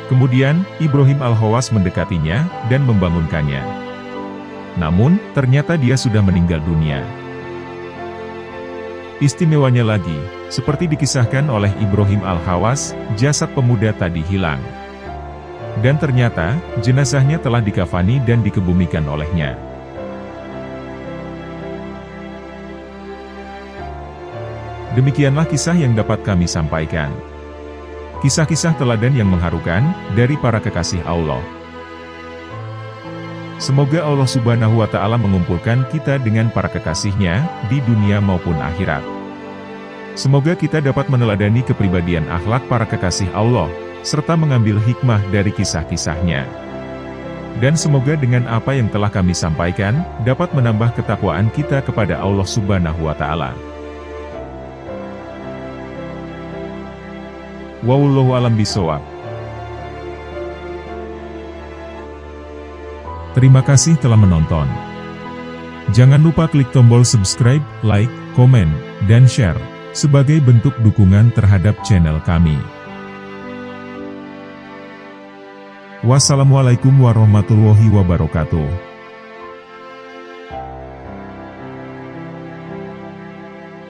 Kemudian, Ibrahim Al-Khawas mendekatinya, dan membangunkannya. Namun, ternyata dia sudah meninggal dunia. Istimewanya lagi, seperti dikisahkan oleh Ibrahim Al-Khawas, jasad pemuda tadi hilang. Dan ternyata, jenazahnya telah dikafani dan dikebumikan olehnya. Demikianlah kisah yang dapat kami sampaikan. Kisah-kisah teladan yang mengharukan, dari para kekasih Allah. Semoga Allah Subhanahu wa Ta'ala mengumpulkan kita dengan para kekasihnya, di dunia maupun akhirat. Semoga kita dapat meneladani kepribadian akhlak para kekasih Allah, serta mengambil hikmah dari kisah-kisahnya. Dan semoga dengan apa yang telah kami sampaikan, dapat menambah ketakwaan kita kepada Allah Subhanahu wa Ta'ala. Wallahu a'lam bishawab. Terima kasih telah menonton. Jangan lupa klik tombol subscribe, like, komen, dan share, sebagai bentuk dukungan terhadap channel kami. Wassalamualaikum warahmatullahi wabarakatuh.